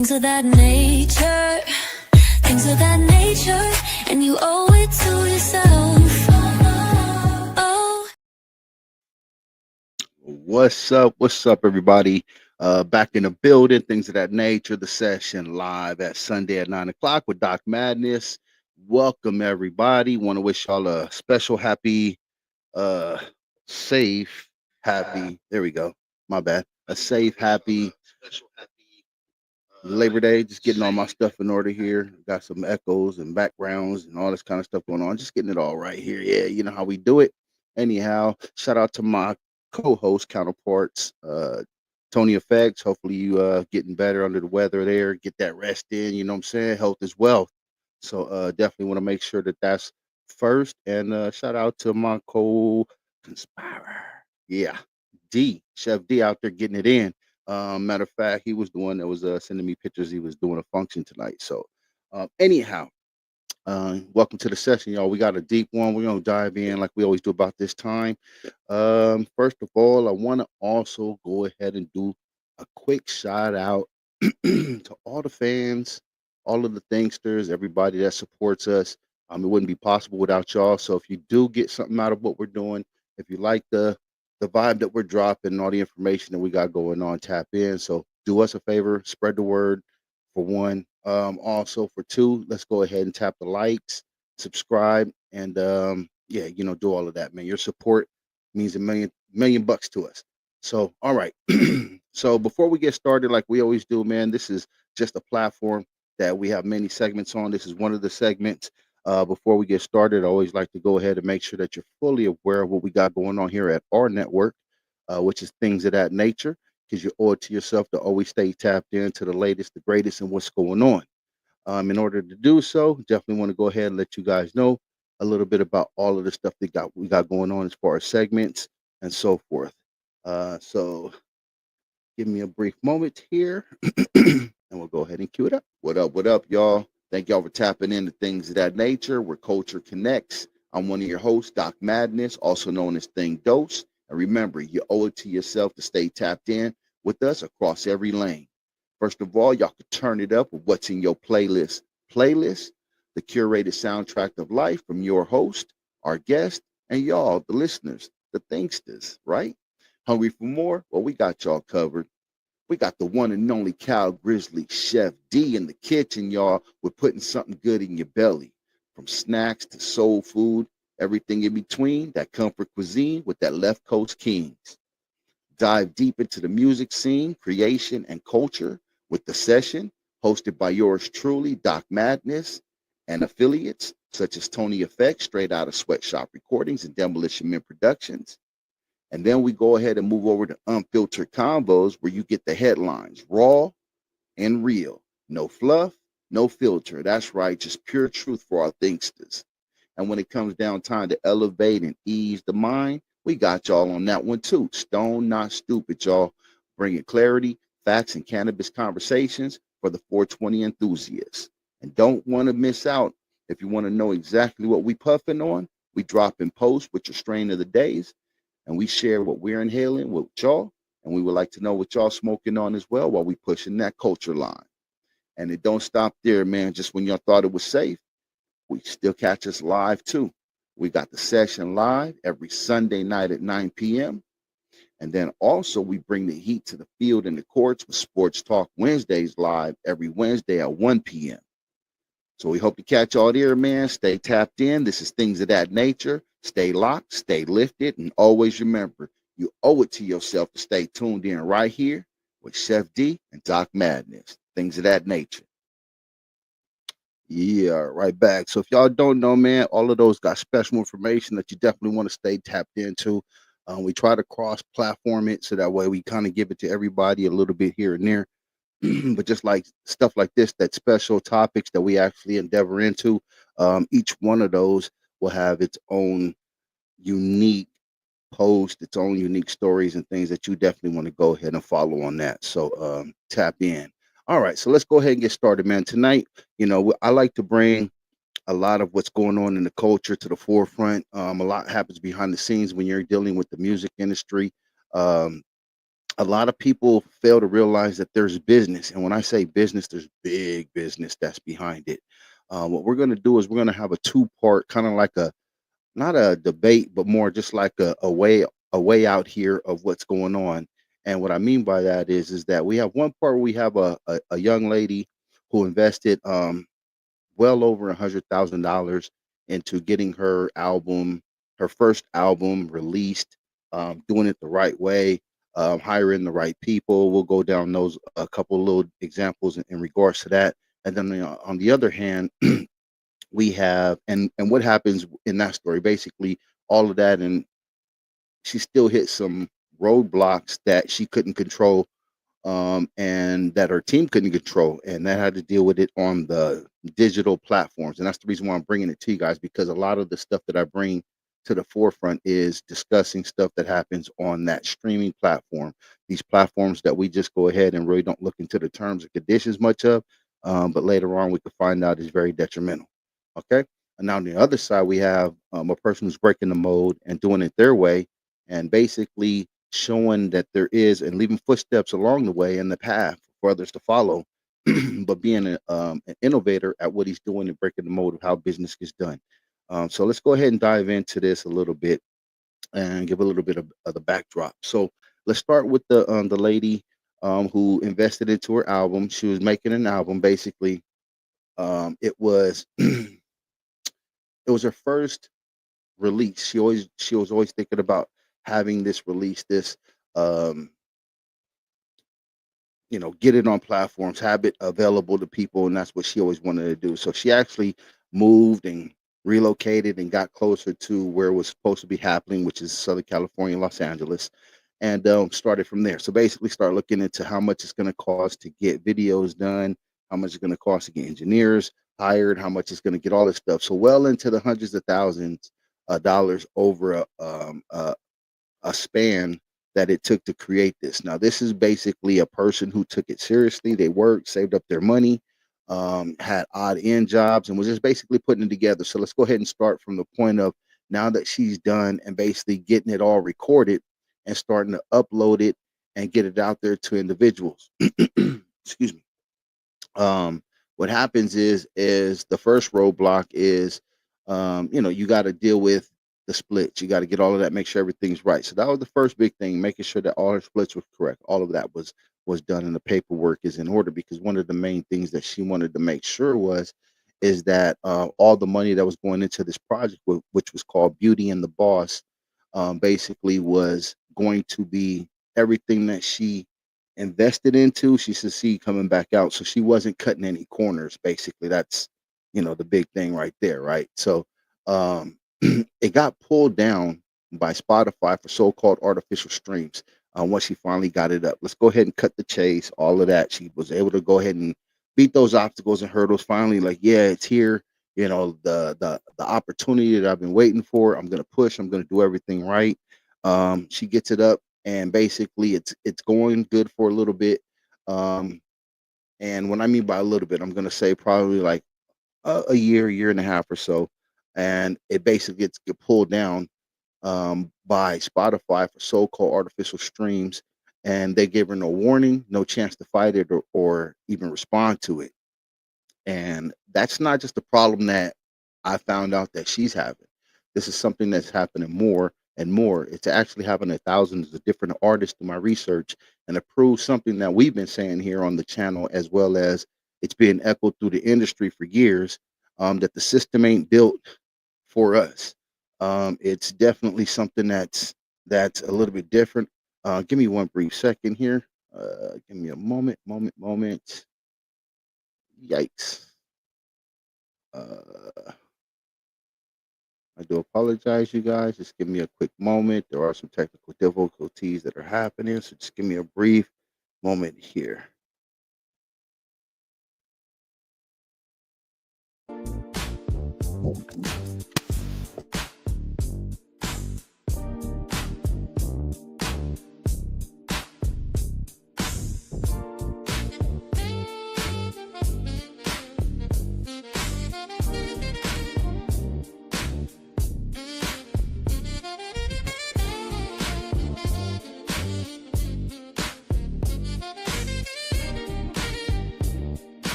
Things of that nature, things of that nature, and you owe it to yourself. Oh. What's up, everybody? Back in the building, things of that nature. The session live at Sunday at 9 o'clock with Doc Madness. Welcome, everybody. Want to wish y'all a special, happy, uh, safe, happy. There we go. My bad. A safe, happy Labor Day. Just getting all my stuff in order here. Got some echoes and backgrounds and all this kind of stuff going on. Just getting it all right here. Yeah, you know how we do it. Anyhow, shout out to my co-host counterparts, Tony Effects. Hopefully you getting better under the weather there. Get that rest in. You know what I'm saying? Health is wealth. So definitely want to make sure that that's first. And shout out to my co-conspirer. Yeah, D, Chef D out there getting it in. Matter of fact, he was the one that was sending me pictures. He was doing a function tonight. So, anyhow, welcome to the session, y'all. We got a deep one. We're gonna dive in like we always do about this time. First of all, I want to also go ahead and do a quick shout out to all the fans, all of the thinksters, everybody that supports us. It wouldn't be possible without y'all. So if you do get something out of what we're doing, if you like the vibe that we're dropping, and all the information that we got going on, tap in. So do us a favor, spread the word for one. Also for two, let's go ahead and tap the likes, subscribe, and yeah, do all of that, man. Your support means a million bucks to us. So, all right. So before we get started, like we always do, man, this is just a platform that we have many segments on. This is one of the segments. Before we get started, I always like to go ahead and make sure that you're fully aware of what we got going on here at our network, which is things of that nature, because you owe it to yourself to always stay tapped into the latest, the greatest, and what's going on. In order to do so, definitely want to go ahead and let you guys know a little bit about all of the stuff that we got going on as far as segments and so forth. So give me a brief moment here, and we'll go ahead and cue it up. What up, y'all? Thank y'all for tapping into things of that nature where culture connects. I'm one of your hosts, Doc Madness, also known as Thing Dose. And remember, you owe it to yourself to stay tapped in with us across every lane. First of all, y'all could turn it up with what's in your playlist. Playlist, the curated soundtrack of life from your host, our guest, and y'all, the listeners, the thinksters, right? Hungry for more? Well, we got y'all covered. We got the one and only Cal Grizzly Chef D in the kitchen, y'all. We're putting something good in your belly. From snacks to soul food, everything in between, that comfort cuisine with that left coast kings. Dive deep into the music scene, creation, and culture with the session hosted by yours truly, Doc Madness, and affiliates such as Tony Effect, straight out of Sweatshop Recordings and Demolition Men Productions. And then we go ahead and move over to Unfiltered Convos, where you get the headlines raw and real. No fluff, no filter. That's right, just pure truth for our thinksters. And when it comes down time to elevate and ease the mind, we got y'all on that one too. Stone, not stupid, y'all. Bringing clarity, facts, and cannabis conversations for the 420 enthusiasts. And don't want to miss out. If you want to know exactly what we puffing on, we drop in posts with your strain of the days, and we share what we're inhaling with y'all. And we would like to know what y'all smoking on as well while we pushing that culture line. And it don't stop there, man. Just when y'all thought it was safe, we still catch us live too. We got the session live every Sunday night at 9 p.m. And then also we bring the heat to the field and the courts with Sports Talk Wednesdays live every Wednesday at 1 p.m. So we hope to catch y'all there, man. Stay tapped in. This is things of that nature. Stay locked, stay lifted, and always remember, you owe it to yourself to stay tuned in right here with Chef D and Doc Madness. Things of that nature. Yeah, right back. So if y'all don't know, man, all of those got special information that you definitely want to stay tapped into. We try to cross-platform it so that way we kind of give it to everybody a little bit here and there. But just like stuff like this, that special topics that we actually endeavor into, each one of those will have its own unique post, its own unique stories and things that you definitely want to go ahead and follow on that. So tap in. All right, so let's go ahead and get started, man. Tonight, I like to bring a lot of what's going on in the culture to the forefront. A lot happens behind the scenes when you're dealing with the music industry. Um, A lot of people fail to realize that there's business, and when I say business, there's big business that's behind it. What we're going to do is we're going to have a two-part, kind of like a not a debate, but more just like a way out here of what's going on. And what I mean by that is that we have one part where we have a young lady who invested well over $100,000 into getting her first album released, doing it the right way, hiring the right people. We'll go down those a couple little examples in regards to that. And then on the other hand, we have and what happens in that story, basically all of that, and she still hit some roadblocks that she couldn't control, and that her team couldn't control, and that had to deal with it on the digital platforms. And that's the reason why I'm bringing it to you guys, because a lot of the stuff that I bring to the forefront is discussing stuff that happens on that streaming platform. These platforms that we just go ahead and really don't look into the terms and conditions much of, but later on we could find out is very detrimental. Okay. And now on the other side, we have a person who's breaking the mold and doing it their way, and basically showing that there is and leaving footsteps along the way in the path for others to follow, but being an innovator at what he's doing and breaking the mold of how business gets done. So let's go ahead and dive into this a little bit and give a little bit of the backdrop. So let's start with the lady who invested into her album. She was making an album basically. It was it was her first release. She was always thinking about having this release, this um, get it on platforms, have it available to people, and that's what she always wanted to do. So she actually moved and relocated and got closer to where it was supposed to be happening, which is Southern California, Los Angeles, and started from there. So basically, start looking into how much it's going to cost to get videos done, how much it's going to cost to get engineers hired, how much it's going to get all this stuff. So well into the hundreds of thousands of dollars over a span that it took to create this. Now, this is basically a person who took it seriously. They worked, saved up their money, had odd end jobs, and was just basically putting it together. So let's go ahead and start from the point of now that she's done and basically getting it all recorded and starting to upload it and get it out there to individuals. Excuse me. um what happens is the first roadblock is you got to deal with the splits. You got to get all of that, make sure everything's right. So that was the first big thing, making sure that all her splits was correct. All of that was done, and the paperwork is in order, because one of the main things that she wanted to make sure is that all the money that was going into this project, which was called Beauty and the Boss, basically was going to be everything that she invested into, she should see coming back out. So she wasn't cutting any corners. Basically, that's the big thing right there, right? So um, it got pulled down by Spotify for so-called artificial streams. Once she finally got it up, let's go ahead and cut the chase. All of that, she was able to go ahead and beat those obstacles and hurdles. Finally, like, yeah, it's here. The opportunity that I've been waiting for. I'm gonna push. I'm gonna do everything right. She gets it up, and basically it's going good for a little bit. Um, and when I mean by a little bit, I'm gonna say probably like a year and a half or so, and it basically gets get pulled down by Spotify for so-called artificial streams, and they gave her no warning, no chance to fight it or even respond to it. And that's not just a problem that I found out that she's having. This is something that's happening more and more. It's actually happening to thousands of different artists through my research, and it proves something that we've been saying here on the channel, as well as it's being echoed through the industry for years, that the system ain't built for us. It's definitely something that's a little bit different. Give me one brief second here. Give me a moment. Yikes. Uh, I do apologize, you guys. Just give me a quick moment. There are some technical difficulties that are happening, so just give me a brief moment here.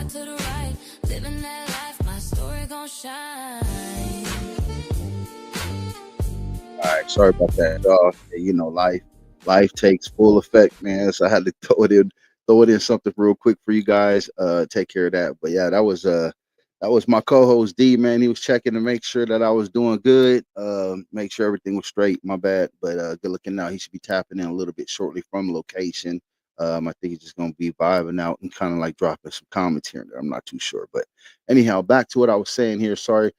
to the right, living that life, my story gon' shine. All right, sorry about that, y'all. Yeah, life takes full effect, man. So I had to throw it in something real quick for you guys. Take care of that. But yeah, that was my co-host D, man. He was checking to make sure that I was doing good. Make sure everything was straight. My bad. But good looking now. He should be tapping in a little bit shortly from location. I think he's just gonna be vibing out and kind of like dropping some comments here and there. I'm not too sure. But anyhow, back to what I was saying here. Sorry,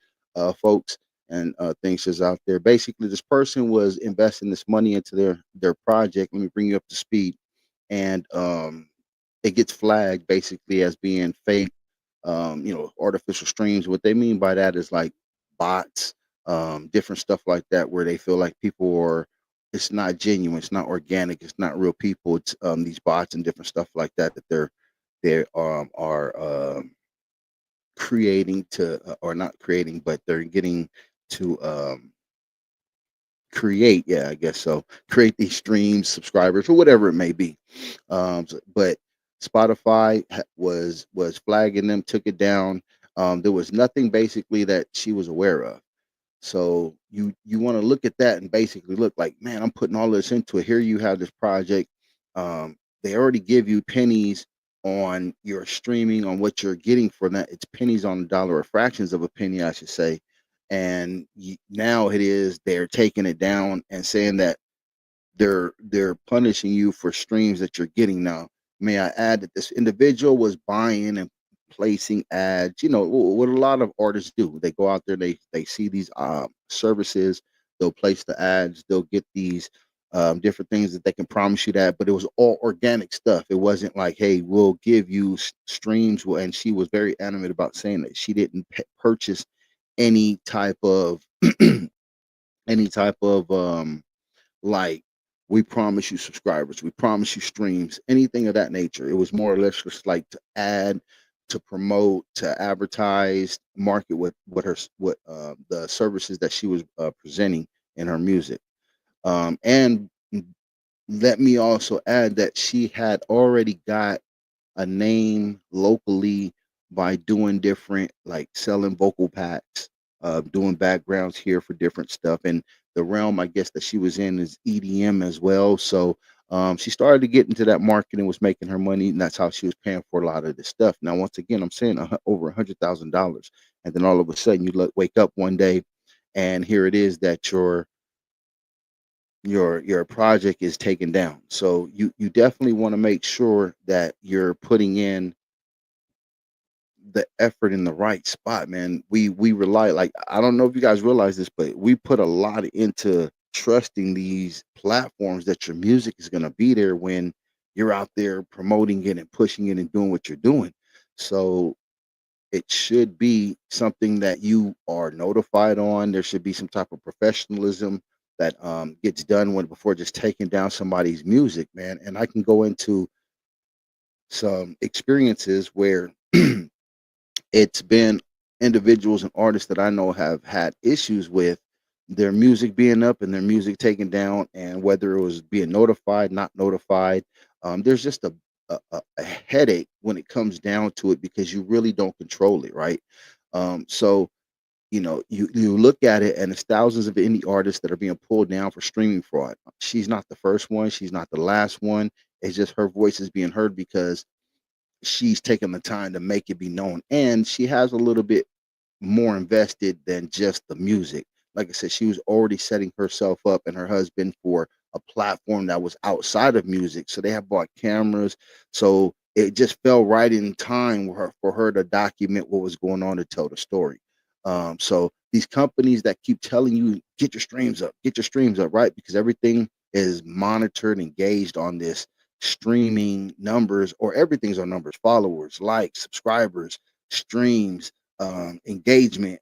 folks and things just out there. Basically, this person was investing this money into their project. Let me bring you up to speed, and it gets flagged basically as being fake. Artificial streams. What they mean by that is like bots, different stuff like that, where they feel like people are. It's not genuine. It's not organic. It's not real people. It's these bots and different stuff like that that are creating to or not creating, but they're getting to create, yeah, I guess so, create these streams, subscribers, or whatever it may be. But Spotify was flagging them, took it down. There was nothing basically that she was aware of. So you want to look at that and basically look like, man, I'm putting all this into it. Here you have this project. They already give you pennies on your streaming on what you're getting for that. It's pennies on the dollar, or fractions of a penny, I should say. And now it is they're taking it down and saying that they're punishing you for streams that you're getting now. May I add that this individual was buying and placing ads. What a lot of artists do. They go out there, they see these services, they'll place the ads, they'll get these different things that they can promise you that, but it was all organic stuff. It wasn't like, hey, we'll give you streams. And she was very animate about saying that she didn't purchase any type of any type of like, we promise you subscribers, we promise you streams, anything of that nature. It was more or less just like to add, to promote, to advertise, market what the services that she was presenting in her music. And let me also add that she had already got a name locally by doing different, like selling vocal packs, doing backgrounds here for different stuff. And the realm, I guess, that she was in is EDM as well. So she started to get into that market and was making her money, and that's how she was paying for a lot of this stuff. Now, once again, I'm saying over $100,000, and then all of a sudden you wake up one day, and here it is that your project is taken down. So you definitely want to make sure that you're putting in the effort in the right spot, man. We rely, like, I don't know if you guys realize this, but we put a lot into trusting these platforms that your music is going to be there when you're out there promoting it and pushing it and doing what you're doing. So it should be something that you are notified on. There should be some type of professionalism that gets done when before just taking down somebody's music, man. And I can go into some experiences where it's been individuals and artists that I know have had issues with their music being up and their music taken down, and whether it was being notified, not notified. There's just a headache when it comes down to it because you really don't control it, right? So you look at it, and it's thousands of indie artists that are being pulled down for streaming fraud. She's not the first one. She's not the last one. It's just her voice is being heard because she's taken the time to make it be known, and she has a little bit more invested than just the music. Like I said, she was already setting herself up and her husband for a platform that was outside of music. So they have bought cameras. So it just fell right in time for her to document what was going on to tell the story. So these companies that keep telling you, get your streams up, right? Because everything is monitored and gauged on this streaming numbers, or everything's on numbers, followers, likes, subscribers, streams, engagement,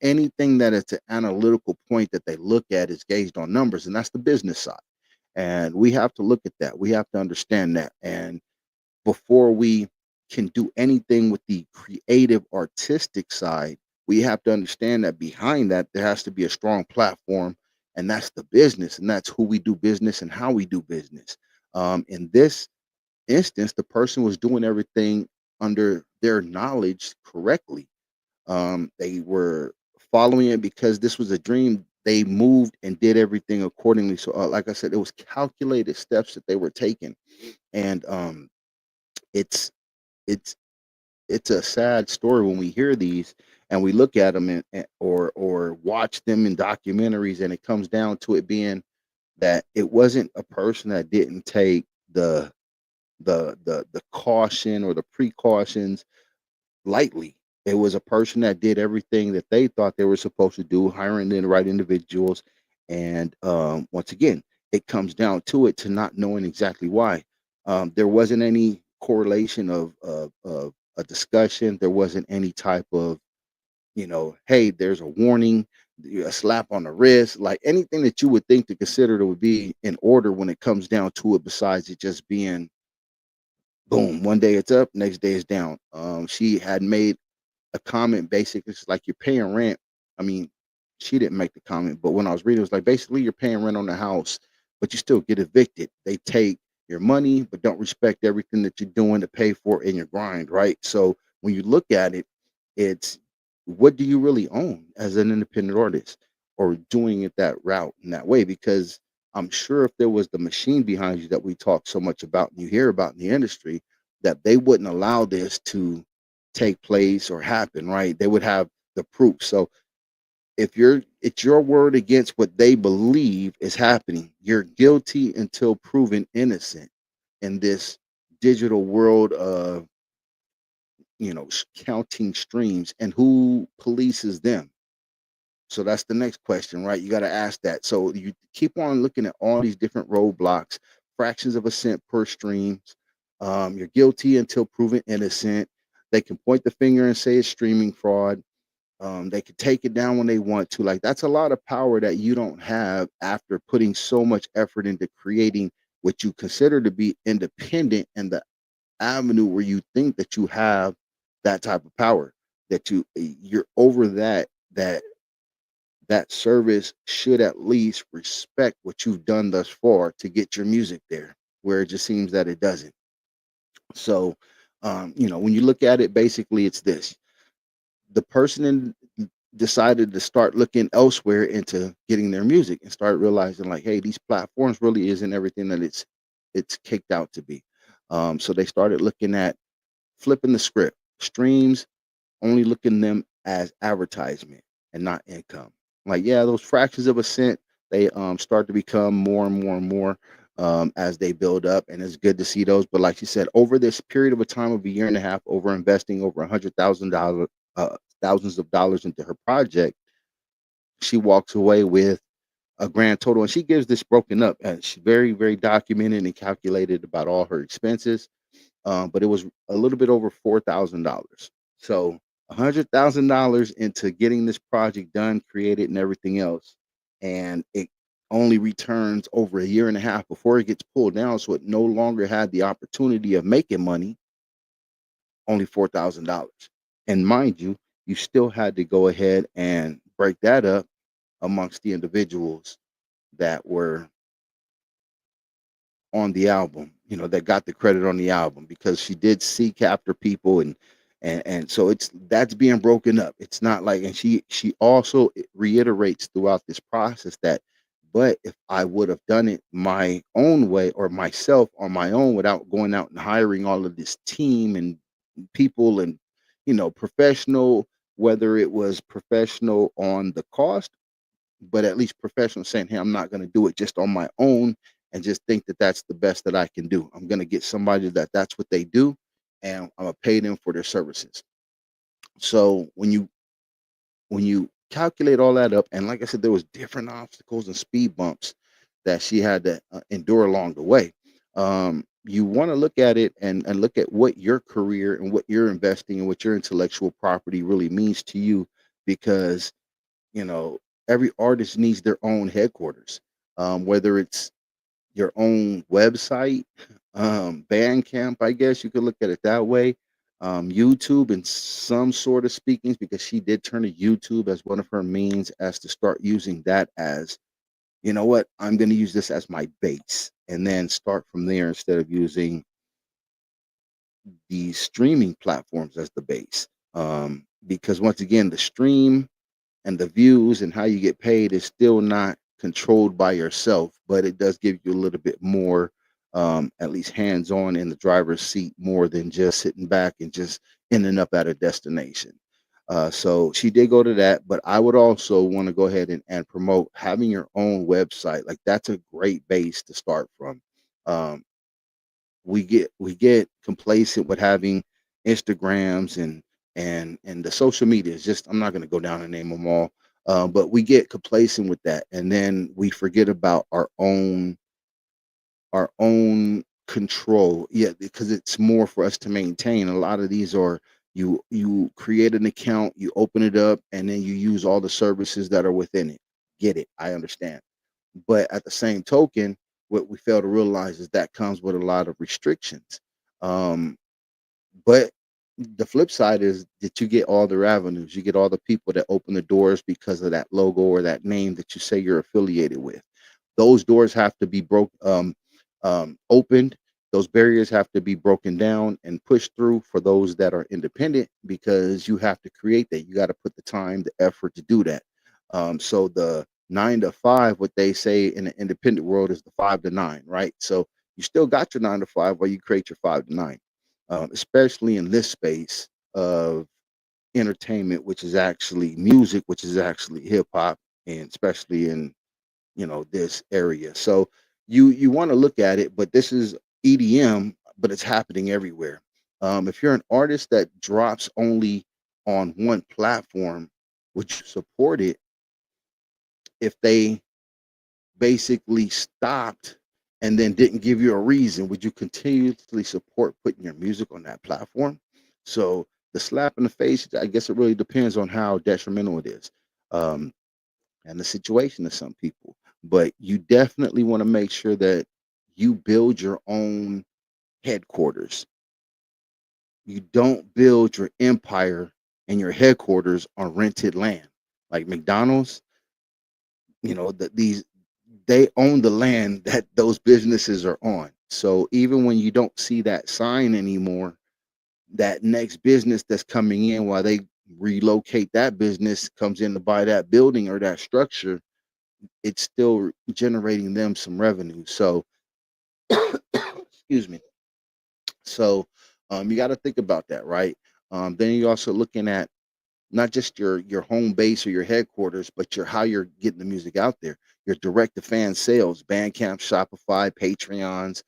anything that is an analytical point that they look at is gauged on numbers, and that's the business side. And we have to look at that. We have to understand that. And before we can do anything with the creative, artistic side, we have to understand that behind that, there has to be a strong platform, and that's the business, and that's who we do business and how we do business. In this instance, the person was doing everything under their knowledge correctly. They were following it because this was a dream. They moved and did everything accordingly. So, like I said, it was calculated steps that they were taking, and it's it's it's a sad story when we hear these and we look at them or watch them in documentaries, and it comes down to it being that it wasn't a person that didn't take the caution or the precautions lightly. It was a person that did everything that they thought they were supposed to do, hiring the right individuals. And once again, it comes down to it to not knowing exactly why. There wasn't any correlation of a discussion. There wasn't any type of, hey, there's a warning, a slap on the wrist, like anything that you would think to consider that would be in order when it comes down to it, besides it just being boom, one day it's up, next day it's down. She had made a comment basically, it's like you're paying rent. I mean, she didn't make the comment, but when I was reading, it was like basically you're paying rent on the house, but you still get evicted. They take your money, but don't respect everything that you're doing to pay for in your grind, right? So when you look at it, it's what do you really own as an independent artist or doing it that route in that way? Because I'm sure if there was the machine behind you that we talk so much about and you hear about in the industry, that they wouldn't allow this to take place or happen, right? They would have the proof. So if it's your word against what they believe is happening, you're guilty until proven innocent in this digital world of, counting streams, and who polices them. So that's the next question, right? You got to ask that. So you keep on looking at all these different roadblocks, fractions of a cent per streams. You're guilty until proven innocent. They can point the finger and say it's streaming fraud. They can take it down when they want to. Like that's a lot of power that you don't have after putting so much effort into creating what you consider to be independent, and the avenue where you think that you have that type of power, that you're over that service should at least respect what you've done thus far to get your music there, where it just seems that it doesn't. So, when you look at it, basically, it's this: the person decided to start looking elsewhere into getting their music and start realizing, like, hey, these platforms really isn't everything that it's kicked out to be. So they started looking at flipping the script. Streams, only looking them as advertisement and not income. Like, yeah, those fractions of a cent, they start to become more and more and more as they build up, and it's good to see those. But like you said, over this period of a time of a year and a half, over investing over $100,000, thousands of dollars into her project, she walks away with a grand total, and she gives this broken up, and she's very, very documented and calculated about all her expenses. But it was a little bit over $4,000. So $100,000 into getting this project done, created, and everything else, and it only returns over a year and a half before it gets pulled down. So it no longer had the opportunity of making money. Only $4,000, and mind you, you still had to go ahead and break that up amongst the individuals that were on the album, that got the credit on the album, because she did seek after people, and so that's being broken up. It's not like, and she also reiterates throughout this process that, but if I would have done it my own way or myself on my own without going out and hiring all of this team and people and professional, whether it was professional on the cost, but at least professional, saying, hey, I'm not going to do it just on my own and just think that that's the best that I can do. I'm going to get somebody that's what they do, and I'm going to pay them for their services. So when you calculate all that up, and like I said, there was different obstacles and speed bumps that she had to endure along the way. You want to look at it and look at what your career and what you're investing and what your intellectual property really means to you, because you know every artist needs their own headquarters, whether it's your own website, Bandcamp, I guess you could look at it that way. YouTube and some sort of speakings, because she did turn to YouTube as one of her means as to start using that as, what, I'm going to use this as my base and then start from there instead of using the streaming platforms as the base. Because once again, the stream and the views and how you get paid is still not controlled by yourself, but it does give you a little bit more, at least hands on in the driver's seat, more than just sitting back and just ending up at a destination. So she did go to that, but I would also want to go ahead and promote having your own website. Like that's a great base to start from. Um, we get complacent with having Instagrams and the social media. Is just I'm not going to go down and name them all, but we get complacent with that, and then we forget about our own control. Yeah, because it's more for us to maintain. A lot of these are you create an account, you open it up, and then you use all the services that are within it. Get it? I understand, but at the same token, what we fail to realize is that comes with a lot of restrictions. Um, but the flip side is that you get all the avenues, you get all the people that open the doors because of that logo or that name that you say you're affiliated with. Those doors have to be opened. Those barriers have to be broken down and pushed through for those that are independent, because you have to create that. You got to put the time, the effort to do that. So the 9 to 5, what they say in the independent world is the 5 to 9, right? So you still got your 9 to 5 while you create your 5 to 9, especially in this space of entertainment, which is actually music, which is actually hip hop, and especially in this area. So you want to look at it, but this is EDM, but it's happening everywhere. If you're an artist that drops only on one platform, would you support it if they basically stopped and then didn't give you a reason? Would you continuously support putting your music on that platform? So the slap in the face, I guess it really depends on how detrimental it is. Um, and the situation to some people. But you definitely want to make sure that you build your own headquarters. You don't build your empire and your headquarters on rented land. Like McDonald's, that these they own the land that those businesses are on. So even when you don't see that sign anymore, that next business that's coming in while they relocate that business comes in to buy that building or that structure, it's still generating them some revenue. So, excuse me. So, you got to think about that, right? Then you're also looking at not just your home base or your headquarters, but your how you're getting the music out there. Your direct to fan sales, Bandcamp, Shopify, Patreons,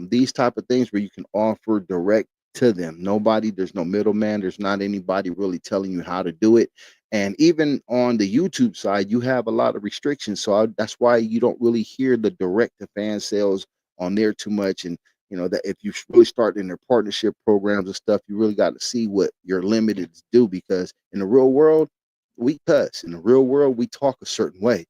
these type of things where you can offer direct to them. There's no middleman. There's not anybody really telling you how to do it. And even on the YouTube side, you have a lot of restrictions. So that's why you don't really hear the direct to fan sales on there too much. And that if you really start in their partnership programs and stuff, you really got to see what your limited do, because in the real world we cuss. In the real world we talk a certain way.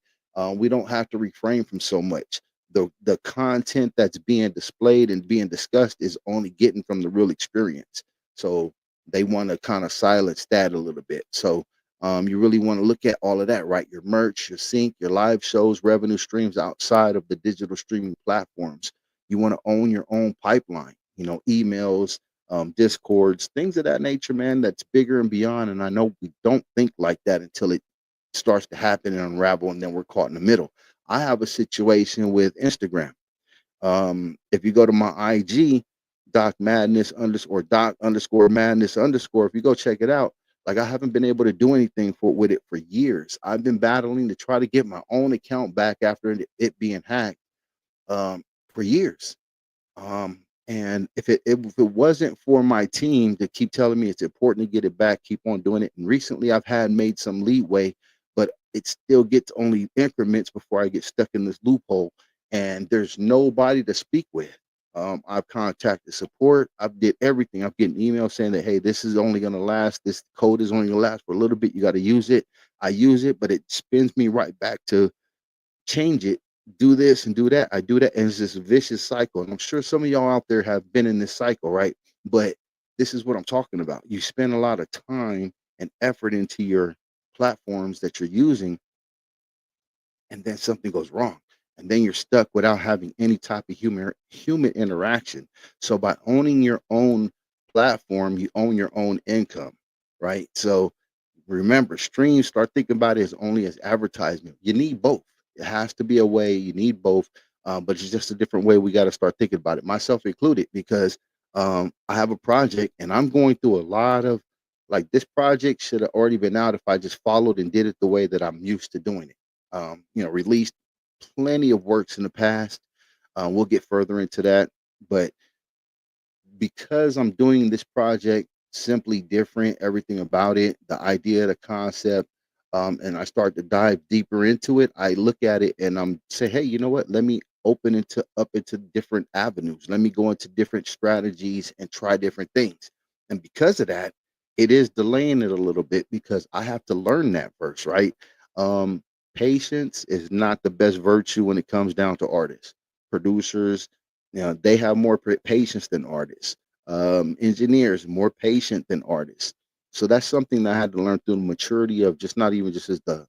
We don't have to refrain from so much. The content that's being displayed and being discussed is only getting from the real experience. So they want to kind of silence that a little bit. So you really want to look at all of that, right? Your merch, your sync, your live shows, revenue streams outside of the digital streaming platforms. You want to own your own pipeline, emails, discords, things of that nature, man. That's bigger and beyond. And I know we don't think like that until it starts to happen and unravel, and then we're caught in the middle. I have a situation with Instagram. If you go to my IG, Doc Madness underscore Doc underscore Madness underscore, if you go check it out, like I haven't been able to do anything with it for years. I've been battling to try to get my own account back after it being hacked, for years. And if it wasn't for my team to keep telling me it's important to get it back, keep on doing it. And recently I've had made some leeway, but it still gets only increments before I get stuck in this loophole. And there's nobody to speak with. I've contacted support. I've did everything. I'm getting emails saying that, hey, this is only going to last. This code is only going to last for a little bit. You got to use it. I use it, but it spins me right back to change it, do this and do that. I do that, and it's this vicious cycle. And I'm sure some of y'all out there have been in this cycle, right? But this is what I'm talking about. You spend a lot of time and effort into your platforms that you're using, and then something goes wrong. And then you're stuck without having any type of human interaction. So by owning your own platform, you own your own income, right? So remember, streams, start thinking about it as only as advertisement. You need both. It has to be a way. You need both, but it's just a different way we got to start thinking about it, myself included, because I have a project and I'm going through a lot of, like, this project should have already been out if I just followed and did it the way that I'm used to doing it. Released plenty of works in the past. We'll get further into that, but because I'm doing this project simply different, everything about it, the idea, the concept, and I start to dive deeper into it, I look at it and I'm say, hey, you know what? Let me open into up into different avenues. Let me go into different strategies and try different things. And because of that, it is delaying it a little bit because I have to learn that first, right? Um, Patience is not the best virtue when it comes down to artists, producers. They have more patience than artists. Engineers more patient than artists. So that's something that I had to learn through the maturity of just not even just as the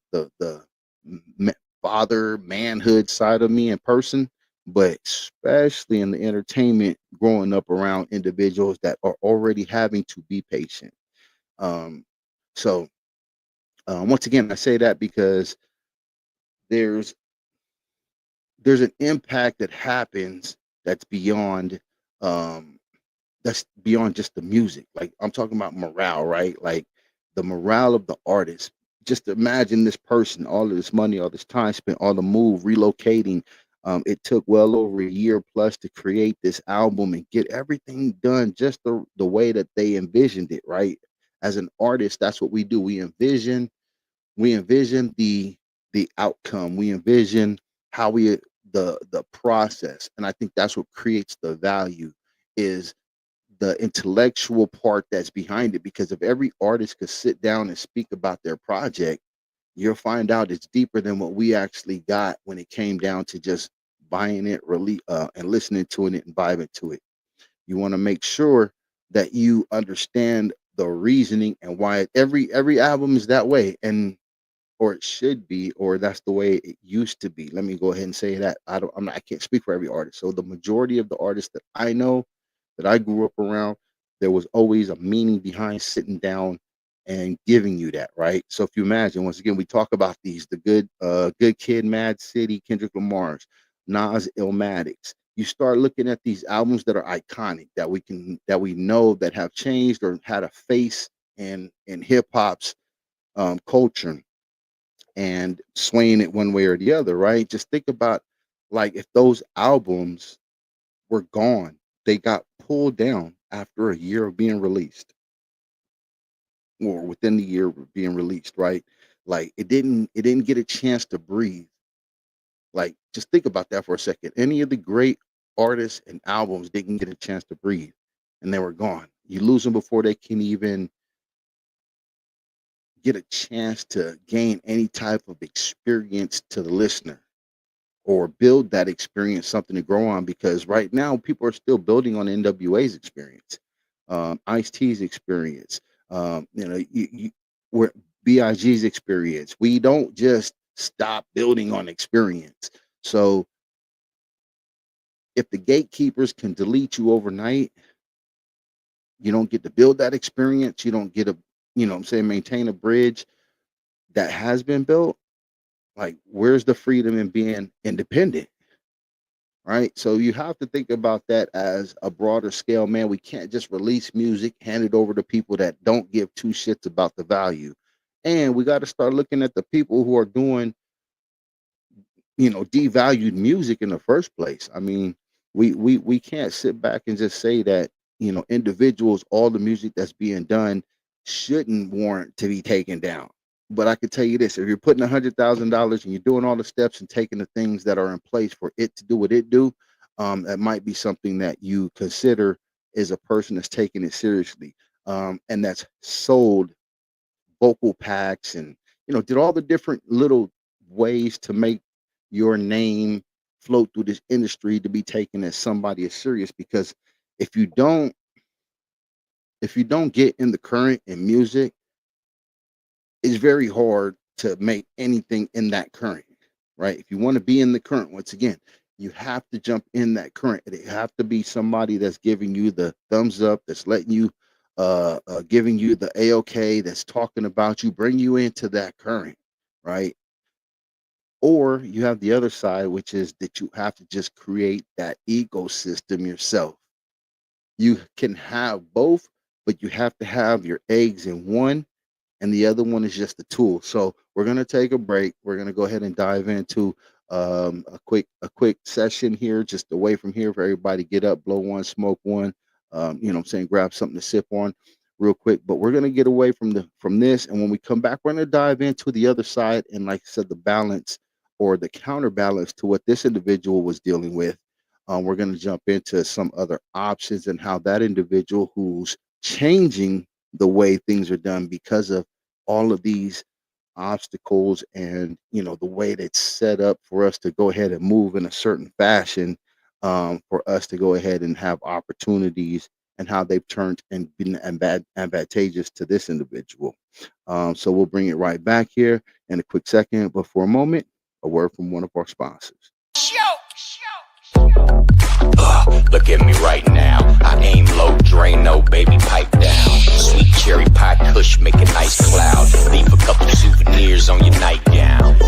ma- father manhood side of me in person, but especially in the entertainment, growing up around individuals that are already having to be patient. Um, so once again, I say that because there's there's an impact that happens that's um beyond just the music. Like, I'm talking about morale, right? Like, the morale of the artist. Just imagine this person, all of this money, all this time spent, all the move, relocating. It took well over a year plus to create this album and get everything done just the way that they envisioned it, right? As an artist, that's what we do. We envision the outcome. We envision how the process. And I think that's what creates the value, is the intellectual part that's behind it. Because if every artist could sit down and speak about their project, you'll find out it's deeper than what we actually got when it came down to just buying it, really, and listening to it and vibing to it. You want to make sure that you understand the reasoning and why every album is that way, and or it should be, or that's the way it used to be. Let me go ahead and say that. I can't speak for every artist. So the majority of the artists that I know, that I grew up around, there was always a meaning behind sitting down and giving you that, right? So if you imagine, once again, we talk about these, the Good Kid, Mad City, Kendrick Lamar's, Nas, Illmatics. You start looking at these albums that are iconic, that we know that have changed or had a face in hip hop's culture and swaying it one way or the other, right? Just think about, like, if those albums were gone, they got pulled down after a year of being released, or within the year of being released, right? Like, it didn't get a chance to breathe. Like, just think about that for a second. Any of the great artists and albums didn't get a chance to breathe, and they were gone. You lose them before they can even get a chance to gain any type of experience to the listener, or build that experience, something to grow on. Because right now people are still building on NWA's experience, Ice T's experience, where BIG's experience. We don't just stop building on experience. So if the gatekeepers can delete you overnight, you don't get to build that experience. You don't get a, what I'm saying, maintain a bridge that has been built. Like, where's the freedom in being independent? Right? So you have to think about that as a broader scale, man. We can't just release music, hand it over to people that don't give two shits about the value. And we got to start looking at the people who are doing, devalued music in the first place. I mean, we can't sit back and just say that, individuals, all the music that's being done shouldn't warrant to be taken down. But I can tell you this: if you're putting $100,000 and you're doing all the steps and taking the things that are in place for it to do what it do, that might be something that you consider as a person that's taking it seriously, and that's sold vocal packs, and did all the different little ways to make your name float through this industry to be taken as somebody as serious. Because if you don't if you don't get in the current in music, it's very hard to make anything in that current, right? If you want to be in the current, once again, You have to jump in that current. It have to be somebody that's giving you the thumbs up, that's letting you, giving you the a-okay, that's talking about you, bring you into that current, right? Or you have the other side, which is that you have to just create that ecosystem yourself. You can have both, but you have to have your eggs in one, and the other one is just a tool. So we're gonna take a break. We're gonna go ahead and dive into a quick session here, just away from here for everybody. Get up, blow one, smoke one. You know what I'm saying, grab something to sip on real quick. But we're gonna get away from this, and when we come back, we're gonna dive into the other side and, like I said, the balance or the counterbalance to what this individual was dealing with. We're going to jump into some other options and how that individual who's changing the way things are done because of all of these obstacles, and the way that's set up for us to go ahead and move in a certain fashion, for us to go ahead and have opportunities, and how they've turned and been advantageous to this individual. So we'll bring it right back here in a quick second, but for a moment, a word from one of our sponsors. Look at me right now. I aim low, drain no, baby, pipe down. Sweet cherry pie kush, make a nice cloud. Leave a couple souvenirs on your nightgown.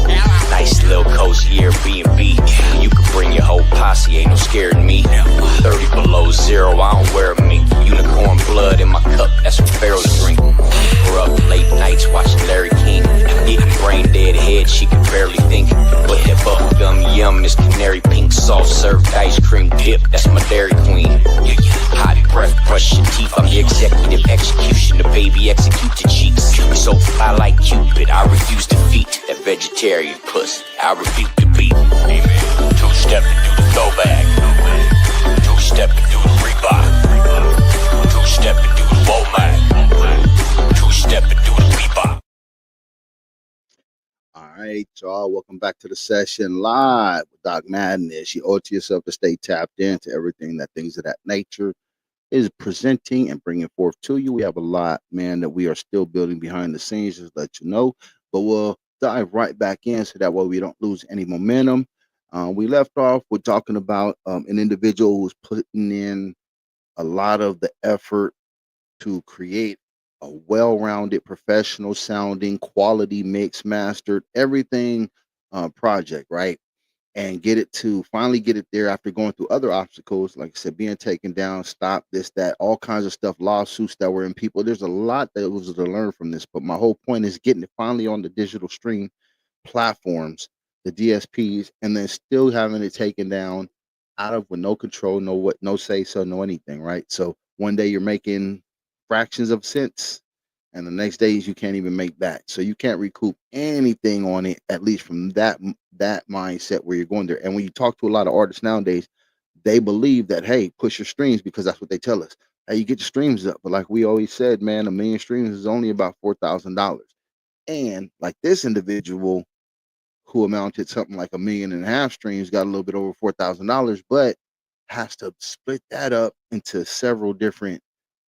Nice little cozy Airbnb. You can bring your whole posse, ain't no scaring me. 30 below zero, I don't wear a mink. Unicorn blood in my cup, that's what pharaohs drink. We're up late nights watching Larry King. Getting brain dead head, she can barely think. But that bubblegum yum is canary pink. Soft served ice cream dip, that's my Dairy Queen. Hot breath, brush your teeth. I'm the executive execution. The baby execute the cheeks. So fly like Cupid, I refuse defeat. That vegetarian puss, I rebuke the beat. Amen. Two-step and do the throwback. Two-step and do the Reebok. Two-step and do the Womack. Two-step and do the Reebok. All right, y'all. Welcome back to the session live with Doc Madness. You owe it to yourself to stay tapped into everything that things of that nature is presenting and bringing forth to you. We have a lot, man, that we are still building behind the scenes, just let you know. But we'll dive right back in so that way we don't lose any momentum. We left off with talking about an individual who's putting in a lot of the effort to create a well-rounded, professional sounding, quality mix, mastered, everything project, right? And get it to finally get it there after going through other obstacles, like I said, being taken down, stop, this, that, all kinds of stuff, lawsuits that were in people. There's a lot that was to learn from this, but my whole point is getting it finally on the digital stream platforms, the DSPs, and then still having it taken down out of with no control, no what, no say so, no anything, right? So one day you're making fractions of cents, and the next days you can't even make back. So you can't recoup anything on it, at least from that mindset where you're going there. And when you talk to a lot of artists nowadays, they believe that, hey, push your streams, because that's what they tell us. Hey, you get your streams up, but like we always said, man, 1 million streams is only about $4,000. And like this individual who amounted something like 1.5 million streams, got a little bit over $4,000, but has to split that up into several different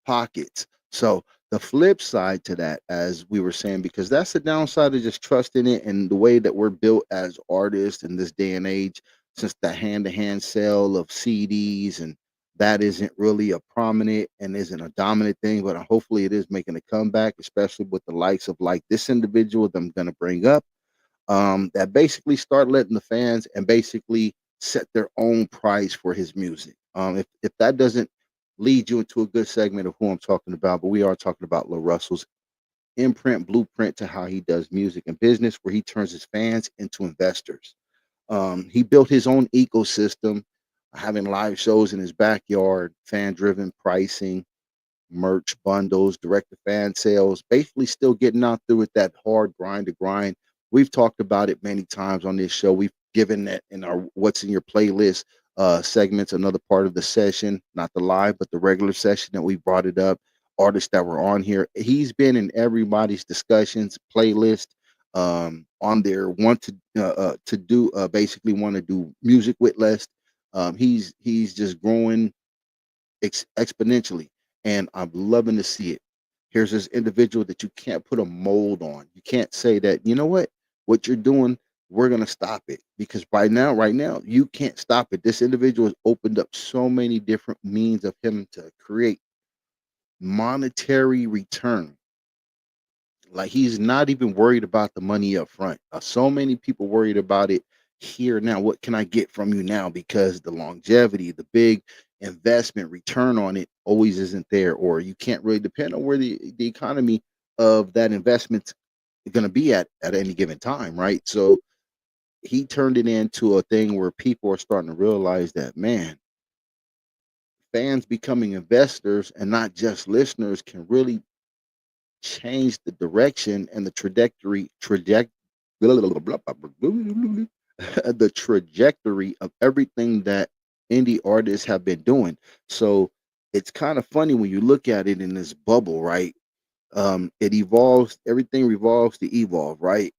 pockets. So the flip side to that, as we were saying, because that's the downside of just trusting it and the way that we're built as artists in this day and age, since the hand-to-hand sale of CDs, and that isn't really a prominent and isn't a dominant thing, but hopefully it is making a comeback, especially with the likes of like this individual that I'm going to bring up, that basically start letting the fans and basically set their own price for his music. If that doesn't lead you into a good segment of who I'm talking about, but we are talking about Lil Russell's imprint blueprint to how he does music and business, where he turns his fans into investors. He built his own ecosystem, having live shows in his backyard, fan driven pricing, merch bundles, direct to fan sales, basically still getting out through with that hard grind to grind. We've talked about it many times on this show. We've given that in our What's in Your Playlist segments, another part of the session, not the live, but the regular session that we brought it up. Artists that were on here. He's been in everybody's discussions, playlist, on their want to do basically want to do music with list. He's just growing exponentially, and I'm loving to see it. Here's this individual that you can't put a mold on. You can't say that, you know what you're doing we're gonna stop it because right now, you can't stop it. This individual has opened up so many different means of him to create monetary return. Like he's not even worried about the money up front. So many people worried about it here now. What can I get from you now? Because the longevity, the big investment return on it always isn't there, or you can't really depend on where the economy of that investment's going to be at any given time, right? So he turned it into a thing where people are starting to realize that, man, fans becoming investors and not just listeners can really change the direction and the the trajectory of everything that indie artists have been doing. So it's kind of funny when you look at it in this bubble, right? It evolves, everything revolves to evolve, right?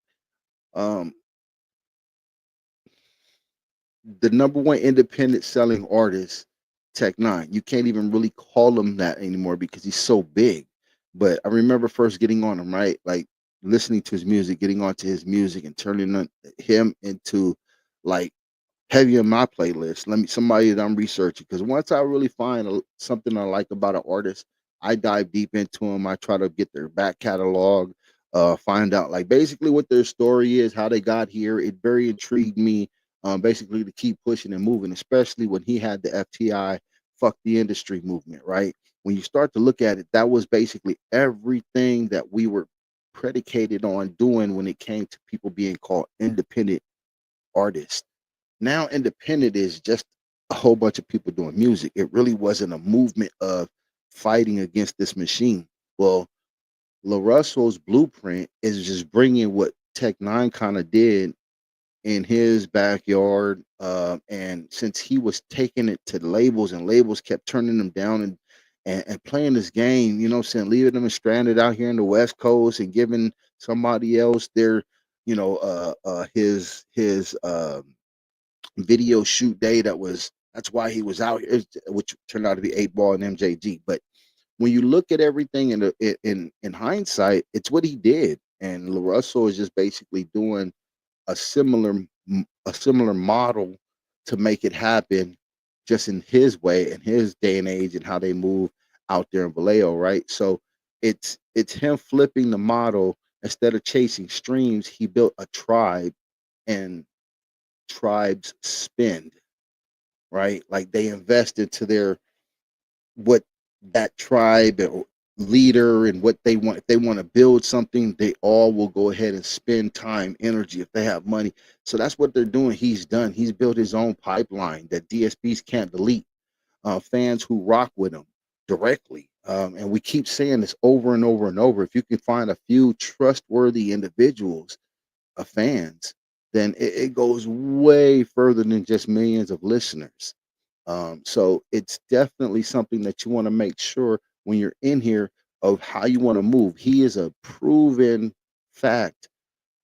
Um, the number one independent selling artist, Tech Nine. You can't even really call him that anymore because he's so big. But I remember first getting on him, right? Like listening to his music, getting onto his music, and turning him into like heavy on my playlist. Let me somebody that I'm researching because once I really find something I like about an artist, I dive deep into them. I try to get their back catalog, find out like basically what their story is, how they got here. It very intrigued me, basically to keep pushing and moving, especially when he had the FTI "fuck the industry" movement. Right when you start to look at it, that was basically everything that we were predicated on doing when it came to people being called independent artists. Now independent is just a whole bunch of people doing music. It really wasn't a movement of fighting against this machine. Well, La Russo's blueprint is just bringing what Tech Nine kind of did in his backyard. And since he was taking it to labels and labels kept turning them down and playing this game, you know what I'm saying, leaving them stranded out here in the West Coast and giving somebody else their, his video shoot day that's why he was out here, which turned out to be 8 Ball and MJG. But when you look at everything in hindsight, it's what he did. And LaRusso is just basically doing a similar a similar model to make it happen just in his way, in his day and age, and how they move out there in Vallejo, right? So it's him flipping the model. Instead of chasing streams, he built a tribe, and tribes spend, right? Like they invest into their what that tribe or leader and what they want. If they want to build something, they all will go ahead and spend time, energy if they have money. So that's what they're doing. He's done. He's built his own pipeline that DSPs can't delete. Fans who rock with him directly. And we keep saying this over and over and over. If you can find a few trustworthy individuals of fans, then it goes way further than just millions of listeners. So it's definitely something that you want to make sure when you're in here of how you want to move. He is a proven fact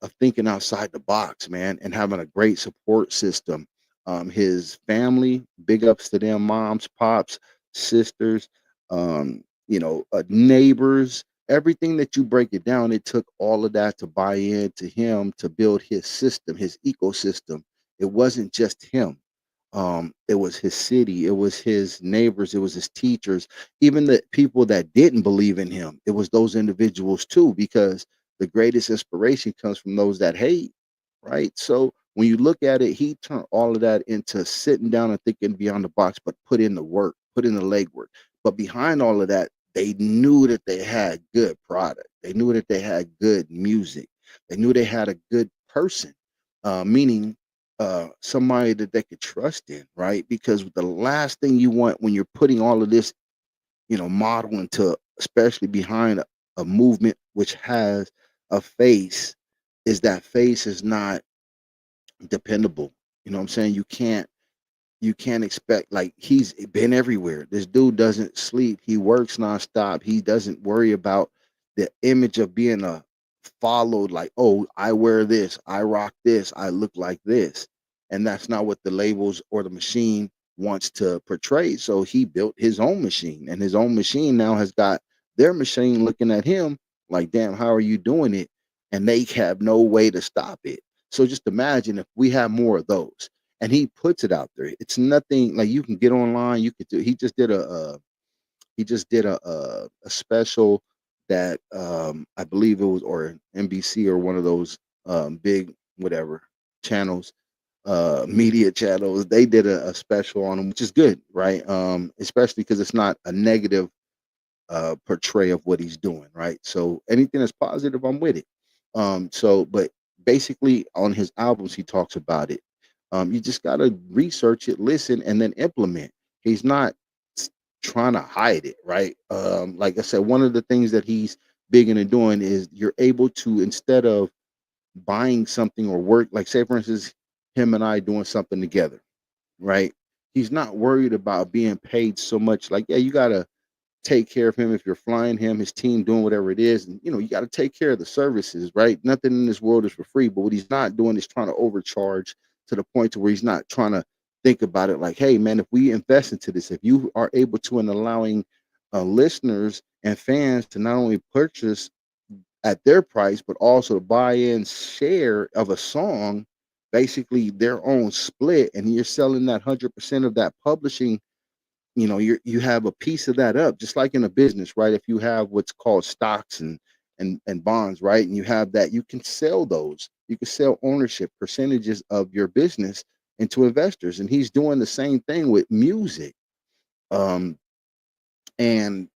of thinking outside the box, man, and having a great support system. His family, big ups to them, moms, pops, sisters, neighbors, everything that you break it down, it took all of that to buy into him to build his system, his ecosystem. It wasn't just him. It was his city, it was his neighbors, it was his teachers, even the people that didn't believe in him. It was those individuals too, because the greatest inspiration comes from those that hate, right? So when you look at it, he turned all of that into sitting down and thinking beyond the box, but put in the work, put in the legwork. But behind all of that, they knew that they had good product. They knew that they had good music. They knew they had a good person, meaning somebody that they could trust in, right? Because the last thing you want when you're putting all of this, model into, especially behind a movement which has a face, is that face is not dependable. You know what I'm saying? You can't expect, like, he's been everywhere. This dude doesn't sleep. He works nonstop. He doesn't worry about the image of being a followed, like, oh, I wear this, I rock this, I look like this. And that's not what the labels or the machine wants to portray. So he built his own machine, and his own machine now has got their machine looking at him like, damn, how are you doing it? And they have no way to stop it. So just imagine if we have more of those. And he puts it out there. It's nothing like you can get online. You could do. He just did a special that I believe it was or NBC or one of those big whatever channels, media channels. They did a special on him, which is good, right? Especially because it's not a negative portray of what he's doing, right? So anything that's positive, I'm with it. But basically on his albums, he talks about it. You just gotta research it, listen, and then implement. He's not s- trying to hide it, right? Like I said, one of the things that he's big into doing is you're able to instead of buying something or work, like say for instance, him and I doing something together, right? He's not worried about being paid so much. Like, yeah, you gotta take care of him if you're flying him, his team doing whatever it is. And you got to take care of the services, right? Nothing in this world is for free. But what he's not doing is trying to overcharge to the point to where he's not trying to think about it like, hey man, if we invest into this, if you are able to and allowing listeners and fans to not only purchase at their price, but also to buy in share of a song, basically their own split, and you're selling that 100% of that publishing, you have a piece of that up, just like in a business, right? If you have what's called stocks and bonds, right, and you have that, you can sell those. You can sell ownership percentages of your business into investors, and he's doing the same thing with music. um and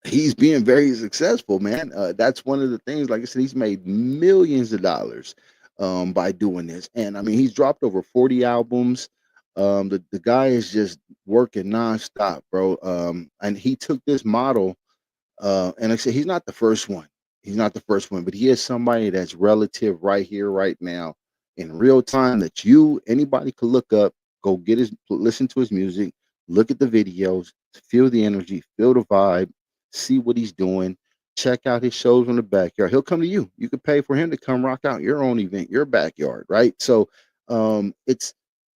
he's being very successful, man. That's one of the things. Like I said, he's made millions of dollars by doing this, and I mean, he's dropped over 40 albums. The guy is just working nonstop, bro. And he took this model and like I said, he's not the first one. He's not the first one, but he is somebody that's relative right here, right now, in real time that anybody could look up, go get listen to his music, look at the videos, feel the energy, feel the vibe, see what he's doing, check out his shows in the backyard. He'll come to you. You could pay for him to come rock out your own event, your backyard, right? So it's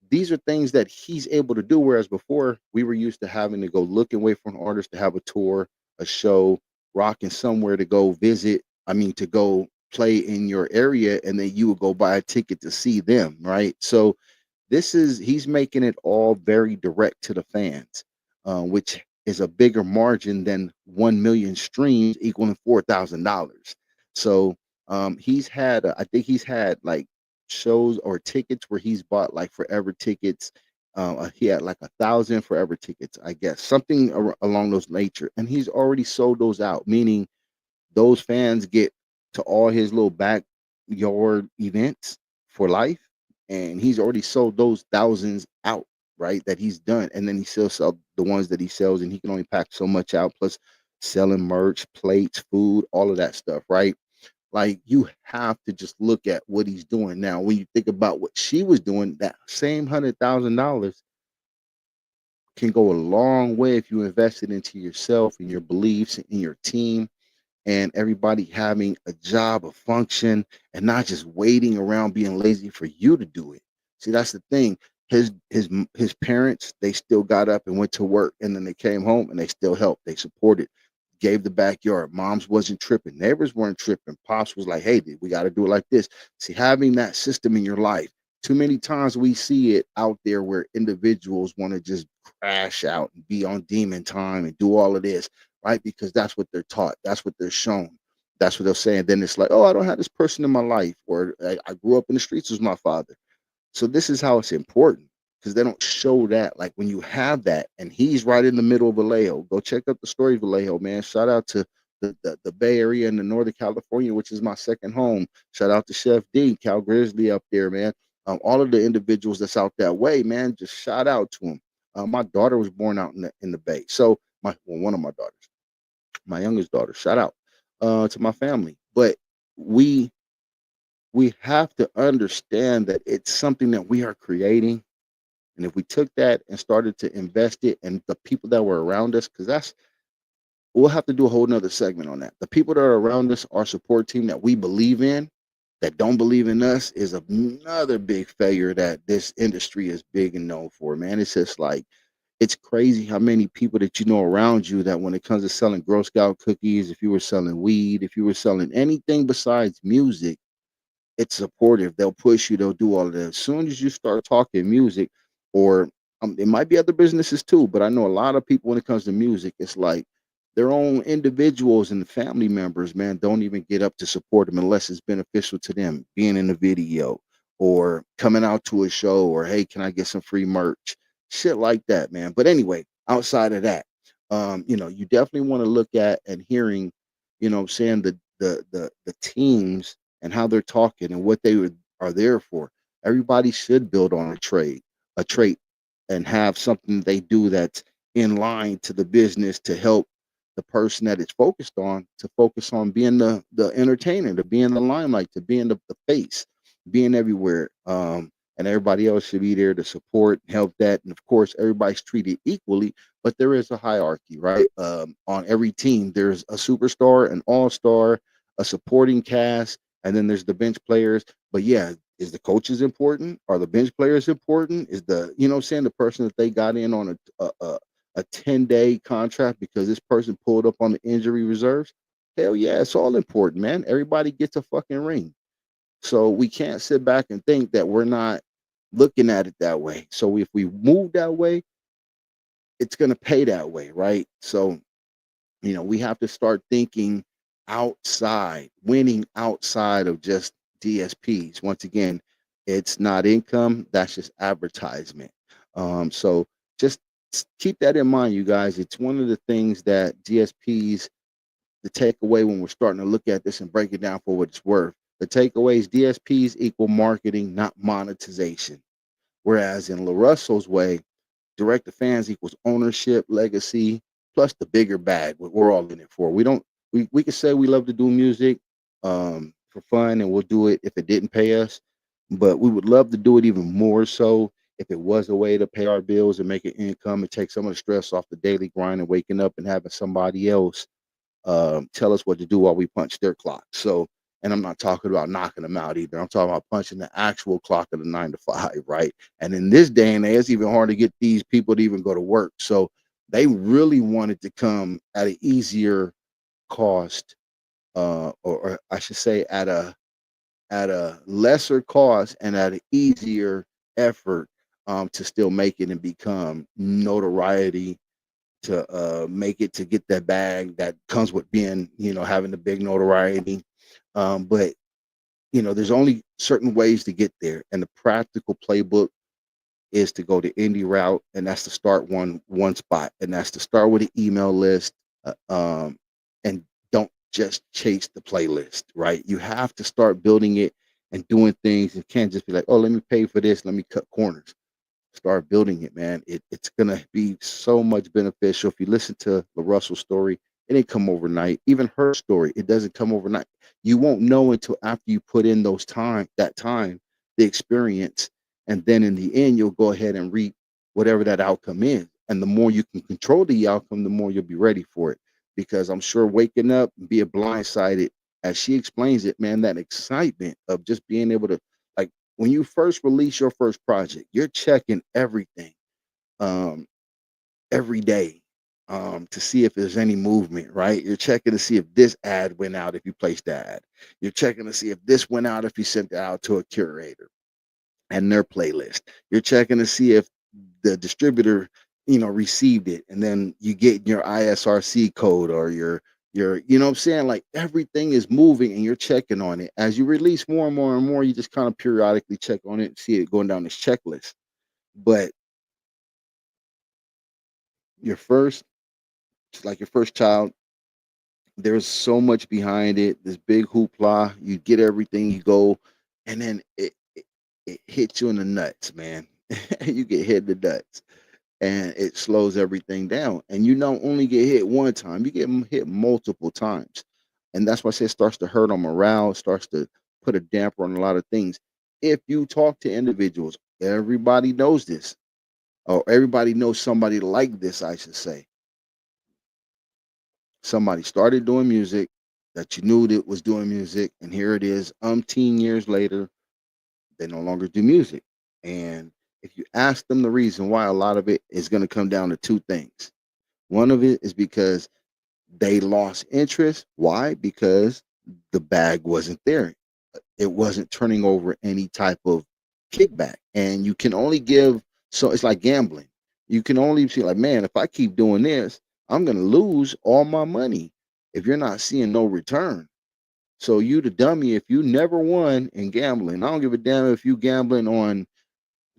these are things that he's able to do. Whereas before we were used to having to go look and wait for an artist to have a tour, a show, rocking somewhere to go visit. I mean, to go play in your area, and then you would go buy a ticket to see them, right? So he's making it all very direct to the fans, which is a bigger margin than 1 million streams equaling $4,000. So I think he's had like shows or tickets where he's bought like forever tickets. He had like 1,000 forever tickets, I guess, something along those nature, and he's already sold those out. Meaning those fans get to all his little backyard events for life, and he's already sold those thousands out, right? That he's done, and then he still sell the ones that he sells, and he can only pack so much out. Plus, selling merch, plates, food, all of that stuff, right? Like you have to just look at what he's doing now. When you think about what she was doing, that same $100,000 can go a long way if you invest it into yourself and your beliefs and your team and everybody having a job, a function, and not just waiting around being lazy for you to do it. See, that's the thing. His parents, they still got up and went to work, and then they came home and they still helped. They supported, gave the backyard. Moms wasn't tripping, neighbors weren't tripping. Pops was like, "Hey, we got to do it like this." See, having that system in your life. Too many times we see it out there where individuals want to just crash out and be on demon time and do all of this, right? Because that's what they're taught. That's what they're shown. That's what they're saying. Then it's like, oh, I don't have this person in my life, or I grew up in the streets with my father. So this is how it's important because they don't show that. Like when you have that, and he's right in the middle of Vallejo. Go check out the story of Vallejo, man. Shout out to the Bay Area and the Northern California, which is my second home. Shout out to Chef D, Cal Grizzly up there, man. All of the individuals that's out that way, man. Just shout out to them. My daughter was born out in the Bay, so one of my daughters, my youngest daughter. Shout out to my family, but we we have to understand that it's something that we are creating. And if we took that and started to invest it and the people that were around us, because we'll have to do a whole nother segment on that. The people that are around us, our support team that we believe in, that don't believe in us is another big failure that this industry is big and known for, man. It's just like, it's crazy how many people that you know around you that when it comes to selling Girl Scout cookies, if you were selling weed, if you were selling anything besides music, it's supportive. They'll push you. They'll do all of that. As soon as you start talking music, or it might be other businesses too, but I know a lot of people when it comes to music, it's like their own individuals and family members, man, don't even get up to support them unless it's beneficial to them, being in a video or coming out to a show, or hey, can I get some free merch? Shit like that, man. But anyway, outside of that, you definitely want to look at and hearing, what I'm saying, the teams and how they're talking and what are there for. Everybody should build on a trait, and have something they do that's in line to the business to help the person that it's focused on to focus on being the entertainer, to be in the limelight, to being the face, being everywhere. And everybody else should be there to support and help that. And of course, everybody's treated equally, but there is a hierarchy, right? On every team, there's a superstar, an all-star, a supporting cast, and then there's the bench players. But yeah, is the coaches important? Are the bench players important? Is what I'm saying, the person that they got in on a 10-day contract because this person pulled up on the injury reserves? Hell yeah, it's all important, man. Everybody gets a fucking ring. So we can't sit back and think that we're not looking at it that way. So if we move that way, it's going to pay that way, right? So we have to start thinking outside, winning outside of just DSPs. Once again, it's not income, that's just advertisement. So just keep that in mind, you guys. It's one of the things that DSPs, the takeaway when we're starting to look at this and break it down for what it's worth. The takeaways: DSPs equal marketing, not monetization. Whereas in LaRussell's way, direct to fans equals ownership, legacy, plus the bigger bag. What we're all in it for. We could say we love to do music for fun, and we'll do it if it didn't pay us. But we would love to do it even more so if it was a way to pay our bills and make an income and take some of the stress off the daily grind and waking up and having somebody else tell us what to do while we punch their clock. So, and I'm not talking about knocking them out either. I'm talking about punching the actual clock of the 9 to 5, right? And in this day and age, it's even hard to get these people to even go to work. So they really wanted to come at an easier cost, or I should say at a lesser cost and at an easier effort, to still make it and become notoriety, to make it, to get that bag that comes with being, having the big notoriety. But there's only certain ways to get there, and the practical playbook is to go the indie route, and that's to start one spot, and that's to start with an email list, and don't just chase the playlist, right? You have to start building it and doing things. You can't just be like, oh, let me pay for this, let me cut corners. Start building it, man. It's gonna be so much beneficial. If you listen to the Russell story, it didn't come overnight. Even her story, it doesn't come overnight. You won't know until after you put in that time, the experience, and then in the end, you'll go ahead and reap whatever that outcome is. And the more you can control the outcome, the more you'll be ready for it. Because I'm sure waking up and being blindsided, as she explains it, man, that excitement of just being able to, like, when you first release your first project, you're checking everything, um, every day, to see if there's any movement, right? You're checking to see if this ad went out, if you placed that ad. You're checking to see if this went out, if you sent it out to a curator and their playlist. You're checking to see if the distributor, received it, and then you get your ISRC code, or your, what I'm saying, like everything is moving and you're checking on it. As you release more and more and more, you just kind of periodically check on it and see it going down this checklist. But your first, it's like your first child, there's so much behind it. This big hoopla, you get everything, you go, and then it hits you in the nuts, man. You get hit in the nuts, and it slows everything down. And you don't only get hit one time, you get hit multiple times. And that's why I say it starts to hurt on morale, it starts to put a damper on a lot of things. If you talk to individuals, everybody knows this, or everybody knows somebody like this, I should say. Somebody started doing music that you knew that was doing music, and here it is, umpteen years later, they no longer do music. And if you ask them the reason why, a lot of it is going to come down to two things. One of it is because they lost interest. Why? Because the bag wasn't there. it wasn't turning over any type of kickback. And you can only give, so it's like gambling. You can only see like, man, if I keep doing this, I'm gonna lose all my money if you're not seeing no return. So you the dummy if you never won in gambling. I don't give a damn if you gambling on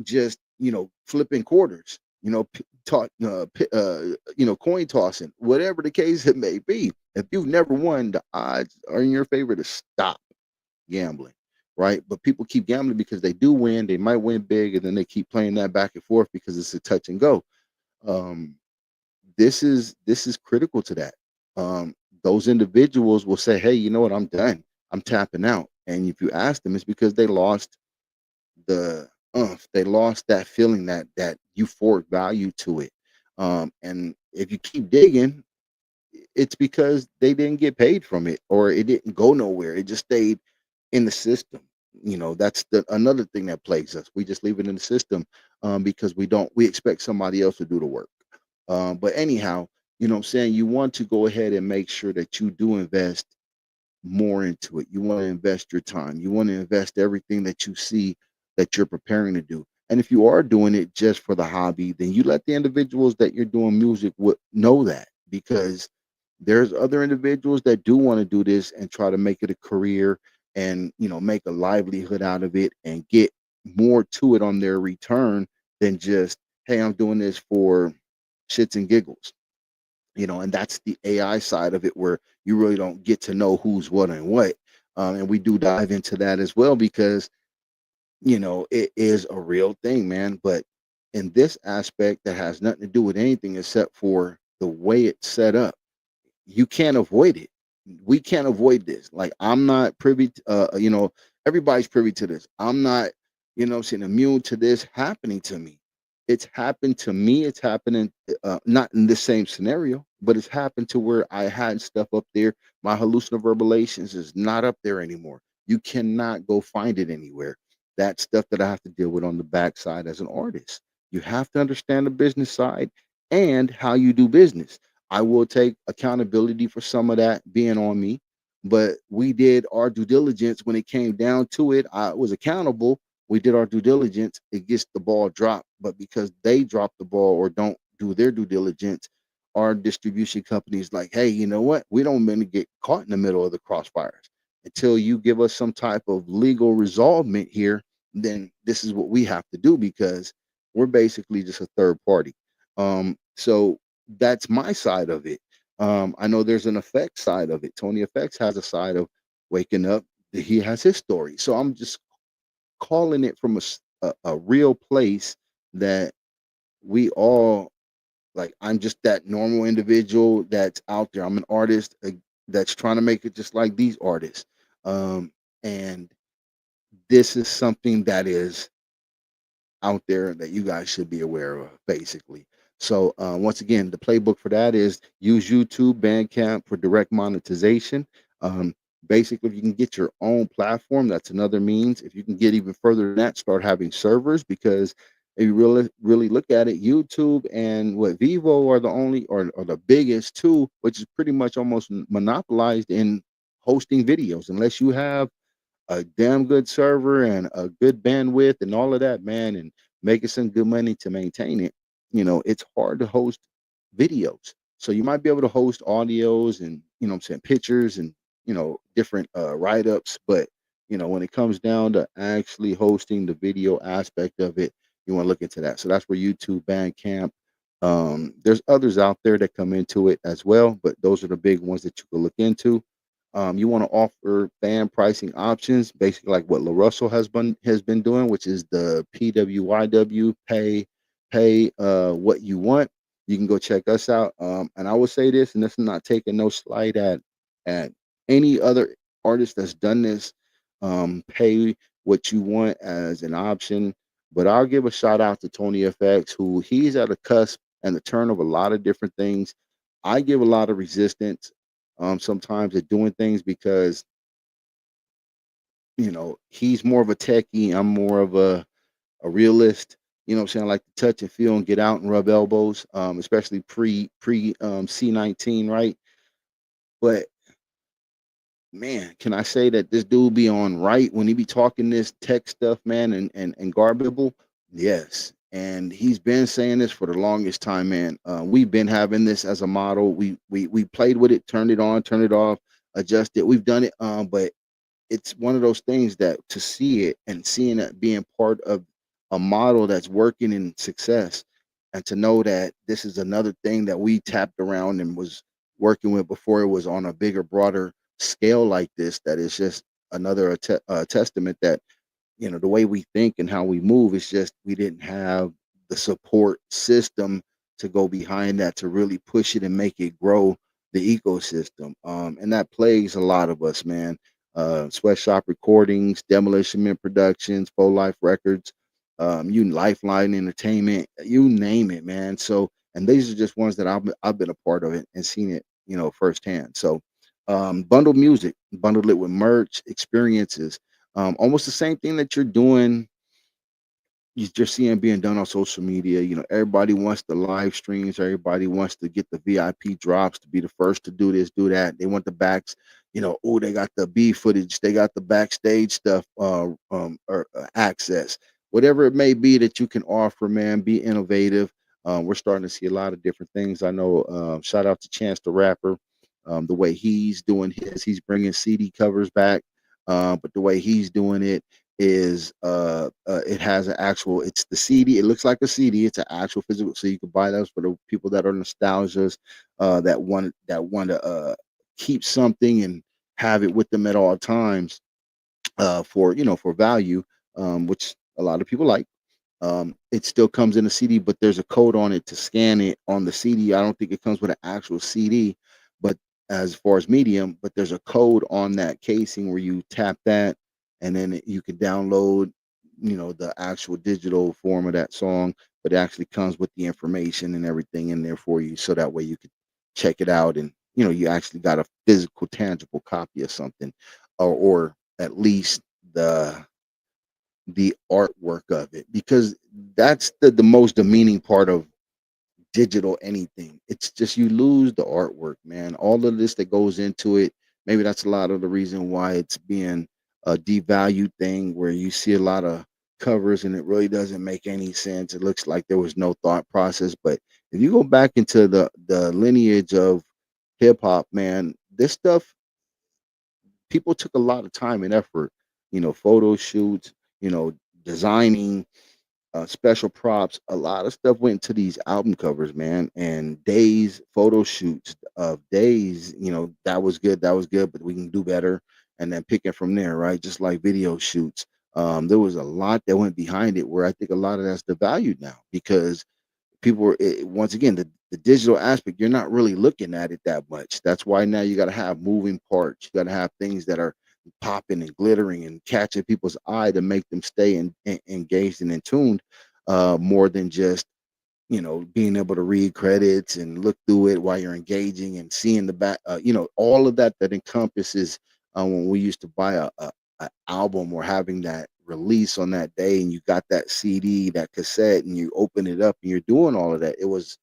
just flipping quarters, coin tossing, whatever the case it may be. If you've never won, the odds are in your favor to stop gambling, right? But people keep gambling because they do win. They might win big, and then they keep playing that back and forth because it's a touch and go. Um, this is critical to that. Um, those individuals will say, "Hey, you know what? I'm done. I'm tapping out." And if you ask them, it's because they lost the they lost that feeling, that euphoric value to it. And if you keep digging, it's because they didn't get paid from it, or it didn't go nowhere. It just stayed in the system. That's the another thing that plagues us. We just leave it in the system, because we expect somebody else to do the work. But anyhow, what I'm saying, you want to go ahead and make sure that you do invest more into it. You want to invest your time. You want to invest everything that you see that you're preparing to do. And if you are doing it just for the hobby, then you let the individuals that you're doing music with know that, because there's other individuals that do want to do this and try to make it a career, and make a livelihood out of it and get more to it on their return than just, hey, I'm doing this for shits and giggles. And that's the AI side of it, where you really don't get to know who's what and what. And we do dive into that as well, because it is a real thing, man. But in this aspect, that has nothing to do with anything except for the way it's set up. You can't avoid it. We can't avoid this. Like, I'm not privy to, everybody's privy to this. I'm not, saying, immune to this happening to me. It's happened to me. It's happening, not in the same scenario, but it's happened to where I had stuff up there. My hallucinations is not up there anymore. You cannot go find it anywhere. That's stuff that I have to deal with on the backside as an artist. You have to understand the business side and how you do business. I will take accountability for some of that being on me, but we did our due diligence when it came down to it. I was accountable. We did our due diligence. It gets the ball dropped, but because they drop the ball or don't do their due diligence, our distribution companies like, hey, you know what? We don't want to get caught in the middle of the crossfires until you give us some type of legal resolvement here. Then this is what we have to do, because we're basically just a third party. So that's my side of it. I know there's an effect side of it. Tony Effects has a side of waking up. He has his story. So I'm just calling it from a real place that we all, like, I'm just that normal individual that's out there. I'm an artist, that's trying to make it just like these artists. And this is something that is out there that you guys should be aware of, basically. So once again, the playbook for that is use YouTube, Bandcamp for direct monetization. Um, Basically, if you can get your own platform, that's another means. If you can get even further than that, start having servers, because if you really look at it, YouTube and what Vivo are the only, or the biggest two, which is pretty much almost monopolized in hosting videos. Unless you have a damn good server and a good bandwidth and all of that, man, and making some good money to maintain it, it's hard to host videos. So you might be able to host audios and, what I'm saying, pictures and, different write-ups. But, when it comes down to actually hosting the video aspect of it, you want to look into that. So that's where YouTube, Bandcamp. There's others out there that come into it as well, but those are the big ones that you can look into. You want to offer fan pricing options, basically like what LaRussell has been doing, which is the PWYW, pay what you want. You can go check us out. And I will say this, and this is not taking no slight at any other artist that's done this. Pay what you want as an option, but I'll give a shout out to Tony FX, who he's at a cusp and the turn of a lot of different things. I give a lot of resistance sometimes at doing things, because he's more of a techie, I'm more of a realist. What I'm saying? I like to touch and feel and get out and rub elbows, especially pre C19, right? But man, can I say that this dude be on right when he be talking this tech stuff, man, and garbibble? Yes. And he's been saying this for the longest time, man. We've been having this as a model. We played with it, turned it on, turned it off, adjust it. We've done it, but it's one of those things that to see it and seeing it being part of a model that's working in success, and to know that this is another thing that we tapped around and was working with before it was on a bigger, broader scale like this, that is just another testament that, the way we think and how we move, it's just we didn't have the support system to go behind that to really push it and make it grow the ecosystem. And that plagues a lot of us, man. Sweatshop Recordings, Demolition Men Productions, Full Life Records, you Lifeline Entertainment, you name it, man. So, and these are just ones that I've been a part of it and seen it, firsthand. So, bundle music, bundle it with merch, experiences, almost the same thing that you're doing, you're seeing being done on social media. Everybody wants the live streams. Everybody wants to get the VIP drops, to be the first to do this, do that. They want the backs. Oh, they got the B footage. They got the backstage stuff, or access, whatever it may be that you can offer. Man, be innovative. We're starting to see a lot of different things. I know. Shout out to Chance the Rapper. The way he's doing he's bringing CD covers back. But the way he's doing it is it has an actual, it's the CD, it looks like a CD, it's an actual physical, so you can buy those for the people that are nostalgias, that want to keep something and have it with them at all times, for value, which a lot of people like. It still comes in a CD, but there's a code on it to scan it on the CD. I don't think it comes with an actual CD, but as far as medium, but there's a code on that casing where you tap that, and then you can download, the actual digital form of that song, but it actually comes with the information and everything in there for you. So that way you could check it out, and, you actually got a physical, tangible copy of something, or at least the artwork of it, because that's the most demeaning part of digital anything. It's just you lose the artwork, man. All of this that goes into it, maybe that's a lot of the reason why it's being a devalued thing, where you see a lot of covers and it really doesn't make any sense. It looks like there was no thought process. But if you go back into the lineage of hip hop, man, this stuff, people took a lot of time and effort, photo shoots, you know, designing, special props. A lot of stuff went into these album covers, man, and days, photo shoots of days. That was good, but we can do better, and then picking from there, right? Just like video shoots. There was a lot that went behind it, where I think a lot of that's devalued now, because people are, once again, the digital aspect, you're not really looking at it that much. That's why now you got to have moving parts, you got to have things that are popping and glittering and catching people's eye to make them stay engaged and in tuned, more than just, being able to read credits and look through it while you're engaging and seeing the back, all of that encompasses, when we used to buy a album, or having that release on that day, and you got that CD, that cassette, and you open it up and you're doing all of that. It was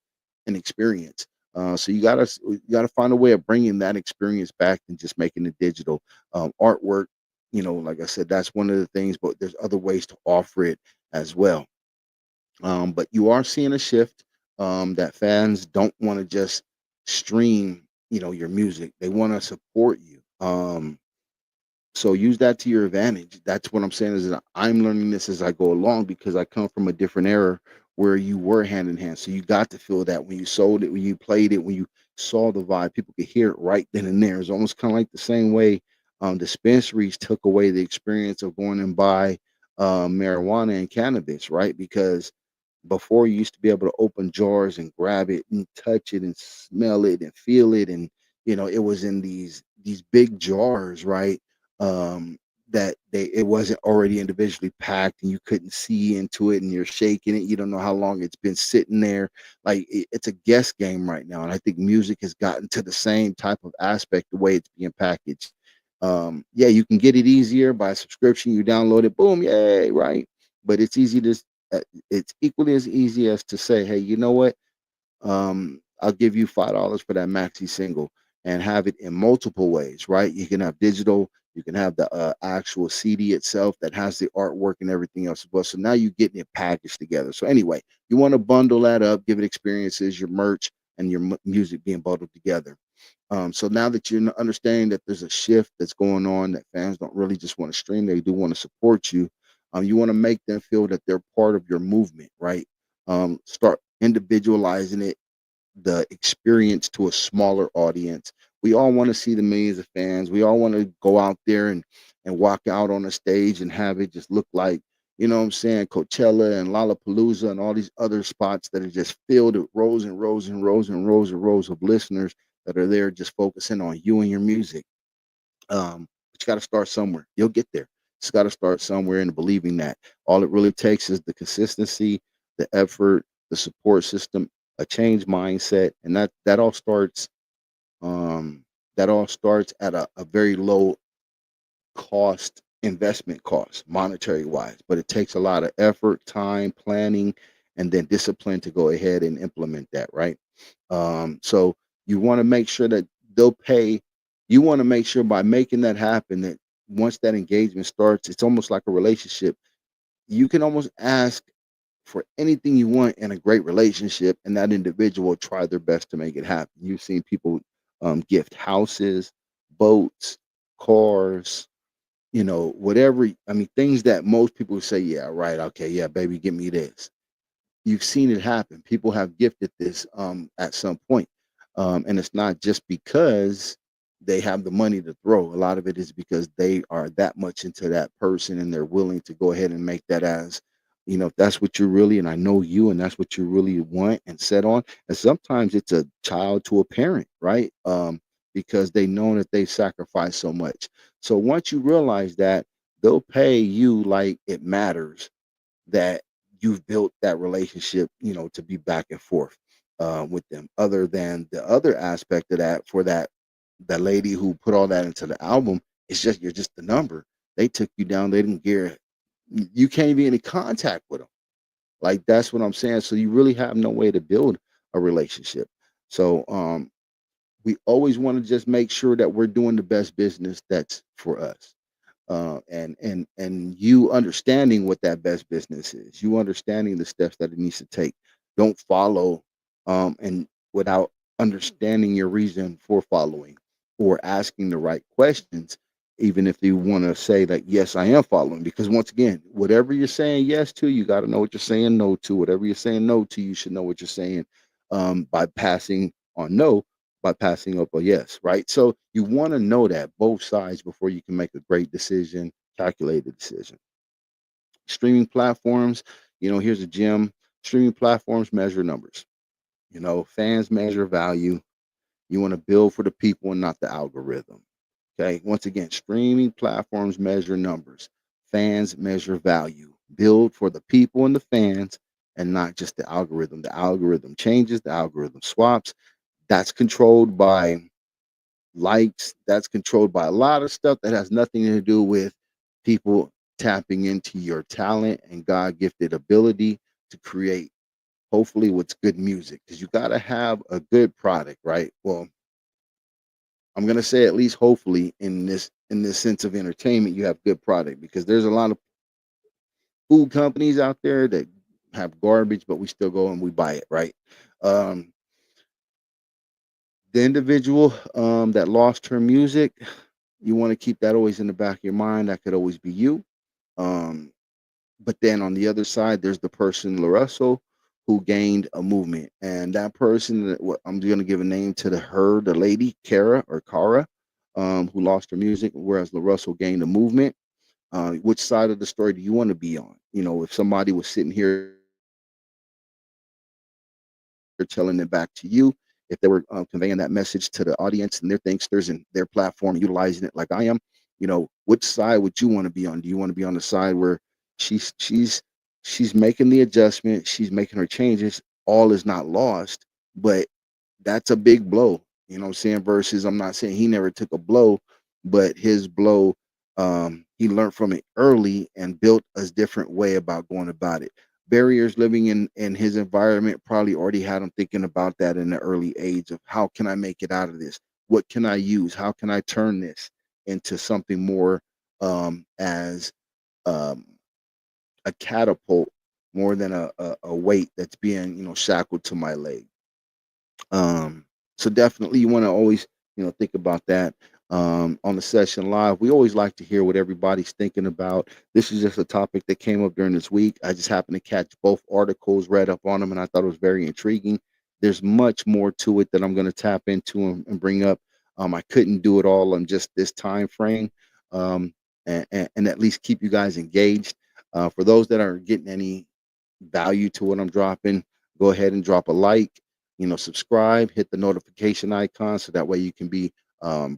an experience. So you gotta find a way of bringing that experience back and just making it digital. Artwork, like I said, that's one of the things, but there's other ways to offer it as well. But you are seeing a shift, that fans don't want to just stream, your music. They want to support you. So use that to your advantage. That's what I'm saying, is that I'm learning this as I go along, because I come from a different era where you were hand in hand. So you got to feel that when you sold it, when you played it, when you saw the vibe, people could hear it right then and there. It's almost kind of like the same way, dispensaries took away the experience of going and buy, marijuana and cannabis, right? Because before, you used to be able to open jars and grab it and touch it and smell it and feel it, and it was in these big jars, right? Um, that it wasn't already individually packed, and you couldn't see into it, and you're shaking it. You don't know how long it's been sitting there. Like, it's a guess game right now, and I think music has gotten to the same type of aspect, the way it's being packaged. Yeah, you can get it easier by subscription. You download it, boom, yay, right? But it's equally as easy as to say, hey, you know what? I'll give you $5 for that maxi single. and have it in multiple ways, right? You can have digital, you can have the actual CD itself that has the artwork and everything else as well. So now you're getting it packaged together. So anyway, you want to bundle that up, give it experiences, your merch, and your music being bundled together. So now that you're understanding that there's a shift that's going on, that fans don't really just want to stream, they do want to support you. You want to make them feel that they're part of your movement, right? Start individualizing it, the experience, to a smaller audience. We all want to see the millions of fans. We all want to go out there and walk out on a stage and have it just look like, you know what I'm saying, Coachella and Lollapalooza and all these other spots that are just filled with rows and rows and rows and rows and rows of listeners that are there just focusing on you and your music. But you got to start somewhere. You'll get there. It's got to start somewhere, and believing that all it really takes is the consistency, the effort, the support system, a change mindset, and that all starts. That all starts at a very low cost, investment cost, monetary wise, but it takes a lot of effort, time, planning, and then discipline to go ahead and implement that, right? So you want to make sure that they'll pay. You want to make sure by making that happen that once that engagement starts, it's almost like a relationship. You can almost ask for anything you want in a great relationship, and that individual will try their best to make it happen. You've seen people gift houses, boats, cars, whatever. I mean, things that most people would say, yeah, right, okay, yeah, baby, give me this. You've seen it happen. People have gifted this at some point. And it's not just because they have the money to throw. A lot of it is because they are that much into that person and they're willing to go ahead and make that as, if that's what you really, and I know you, and that's what you really want and set on. And sometimes it's a child to a parent, right? Because they know that they sacrificed so much. So once you realize that, they'll pay you like it matters that you've built that relationship, to be back and forth with them. Other than the other aspect of that, for that lady who put all that into the album, it's just you're just the number. They took you down. They didn't care. You can't be in contact with them. Like that's what I'm saying. So you really have no way to build a relationship. So we always want to just make sure that we're doing the best business that's for us, and you understanding what that best business is, you understanding the steps that it needs to take. Don't follow and without understanding your reason for following or asking the right questions, even if you want to say that yes, I am following. Because once again, whatever you're saying yes to, you got to know what you're saying no to. Whatever you're saying no to, you should know what you're saying by passing on no, by passing up a yes, right? So you want to know that both sides before you can make a great decision, calculated decision. Streaming platforms, here's a gem. Streaming platforms measure numbers. Fans measure value. You want to build for the people and not the algorithm. Okay. Once again, streaming platforms measure numbers. Fans measure value. Build for the people and the fans and not just the algorithm. The algorithm changes, the algorithm swaps. That's controlled by likes. That's controlled by a lot of stuff that has nothing to do with people tapping into your talent and God gifted ability to create, hopefully, what's good music. Because you got to have a good product, right? Well, I'm gonna say at least hopefully in this sense of entertainment, you have good product because there's a lot of food companies out there that have garbage, but we still go and we buy it, right? Um, the individual that lost her music, you want to keep that always in the back of your mind. That could always be you. Um, but then on the other side, there's the person, LaRussell, who gained a movement. And that person, I'm going to give a name to the lady, Kara or Kara, who lost her music, whereas LaRussell gained a movement. Which side of the story do you want to be on? If somebody was sitting here telling it back to you, if they were conveying that message to the audience and their thinksters and their platform and utilizing it like I am, which side would you want to be on? Do you want to be on the side where she's she's making the adjustment, she's making her changes, all is not lost, but that's a big blow, what I'm saying? Versus, I'm not saying he never took a blow, but his blow, he learned from it early and built a different way about going about it. Barriers living in his environment probably already had him thinking about that in the early age of how can I make it out of this? what can I use? How can I turn this into something more as um, a catapult more than a weight that's being, shackled to my leg. So definitely you want to always, think about that. On the session live, we always like to hear what everybody's thinking about. This is just a topic that came up during this week. I just happened to catch both articles, read up on them, and I thought it was very intriguing. There's much more to it that I'm going to tap into and bring up. I couldn't do it all on just this time frame, and at least keep you guys engaged. For those that are getting any value to what I'm dropping, go ahead and drop a like, subscribe, hit the notification icon so that way you can be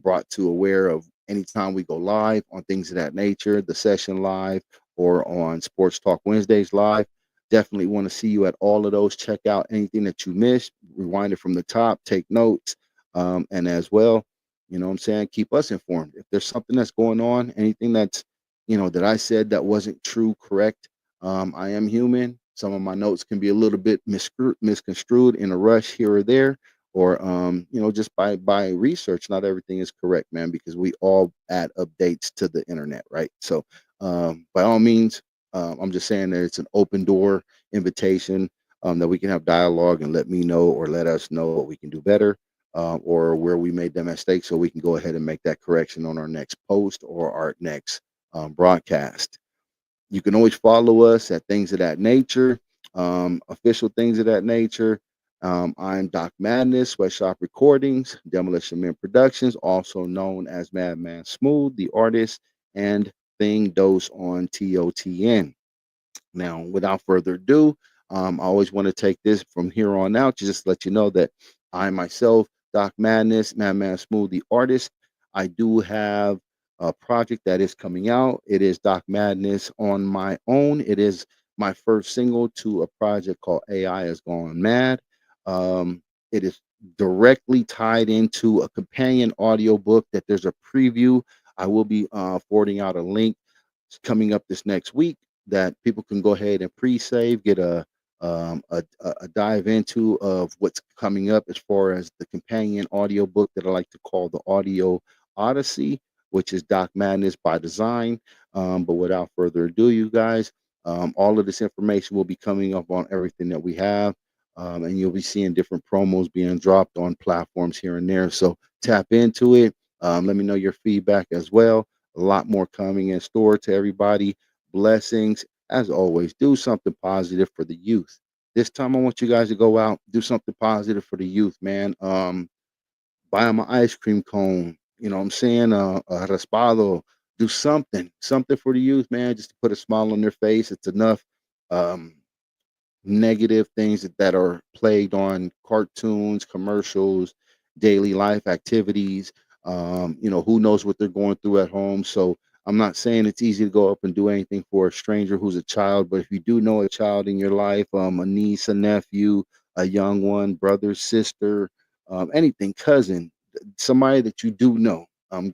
brought to aware of anytime we go live on things of that nature, the session live or on Sports Talk Wednesdays live. Definitely want to see you at all of those. Check out anything that you missed, rewind it from the top, take notes, and as well, what I'm saying, keep us informed. If there's something that's going on, anything that's, that I said that wasn't true, correct, I am human. Some of my notes can be a little bit misconstrued in a rush here or there, or just by research. Not everything is correct, man, because we all add updates to the internet, right? So by all means, I'm just saying that it's an open door invitation, that we can have dialogue and let me know or let us know what we can do better, or where we made that mistake, so we can go ahead and make that correction on our next post or our next broadcast. You can always follow us at Things of That Nature, official Things of That Nature. I'm Doc Madness, Sweatshop Recordings, Demolition Men Productions, also known as Madman Smooth, the artist, and Thing Dose on TOTN. Now, without further ado, I always want to take this from here on out to just let you know that I myself, Doc Madness, Madman Smooth, the artist, I do have a project that is coming out. It is Doc Madness on my own. It is my first single to a project called AI Is Gone Mad. It is directly tied into a companion audio book that there's a preview. I will be forwarding out a link coming up this next week that people can go ahead and pre-save, get a dive into of what's coming up as far as the companion audio book that I like to call the Audio Odyssey, which is Doc Madness by design. But without further ado, you guys, all of this information will be coming up on everything that we have, and you'll be seeing different promos being dropped on platforms here and there. So tap into it. Let me know your feedback as well. A lot more coming in store to everybody. Blessings. As always, do something positive for the youth. This time I want you guys to go out, do something positive for the youth, man. Buy them an ice cream cone. You know what I'm saying? A raspado. Do something for the youth, man, just to put a smile on their face. It's enough negative things that are plagued on cartoons, commercials, daily life activities. Who knows what they're going through at home. So I'm not saying it's easy to go up and do anything for a stranger who's a child, but if you do know a child in your life, a niece, a nephew, a young one, brother, sister, anything, cousin, somebody that you do know,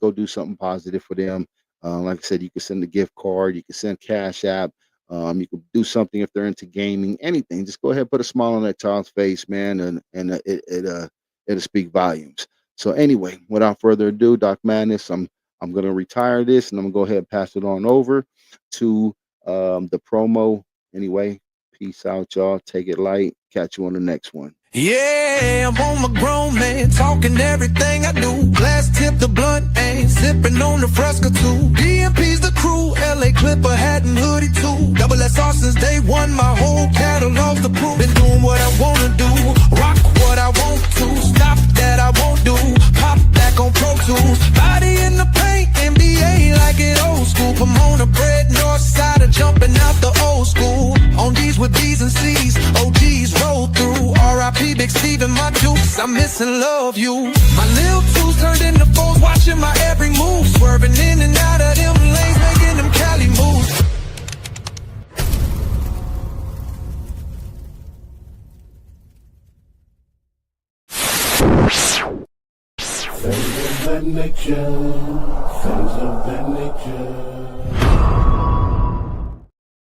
go do something positive for them. Like I said, you can send a gift card, you can send Cash App, you can do something if they're into gaming, anything. Just go ahead, put a smile on that child's face, man, and it'll speak volumes. So anyway, without further ado, Doc Madness, I'm going to retire this, and I'm going to go ahead and pass it on over to the promo. Anyway, peace out, y'all. Take it light. Catch you on the next one. Yeah, I'm on my grown man, talking everything I do. Glass tip, the blunt ain't sipping on the Fresca too. DMP's the crew, LA Clipper hat and hoodie too. Double SR since day one, my whole catalog's the proof. Been doing what I wanna do, rock what I want to. Stop that I won't do, pop back on Pro Tools. Body in the paint, NBA like it old school. Pomona bread, north side of jumping out the old school. On D's with B's and C's, OGs roll through. R.I.P. Big Steve and my dukes, I miss and love you. My little twos turned into foes, watching my every move. Swerving in and out of them lanes, making them Cali moves. Things of that nature, things of that nature.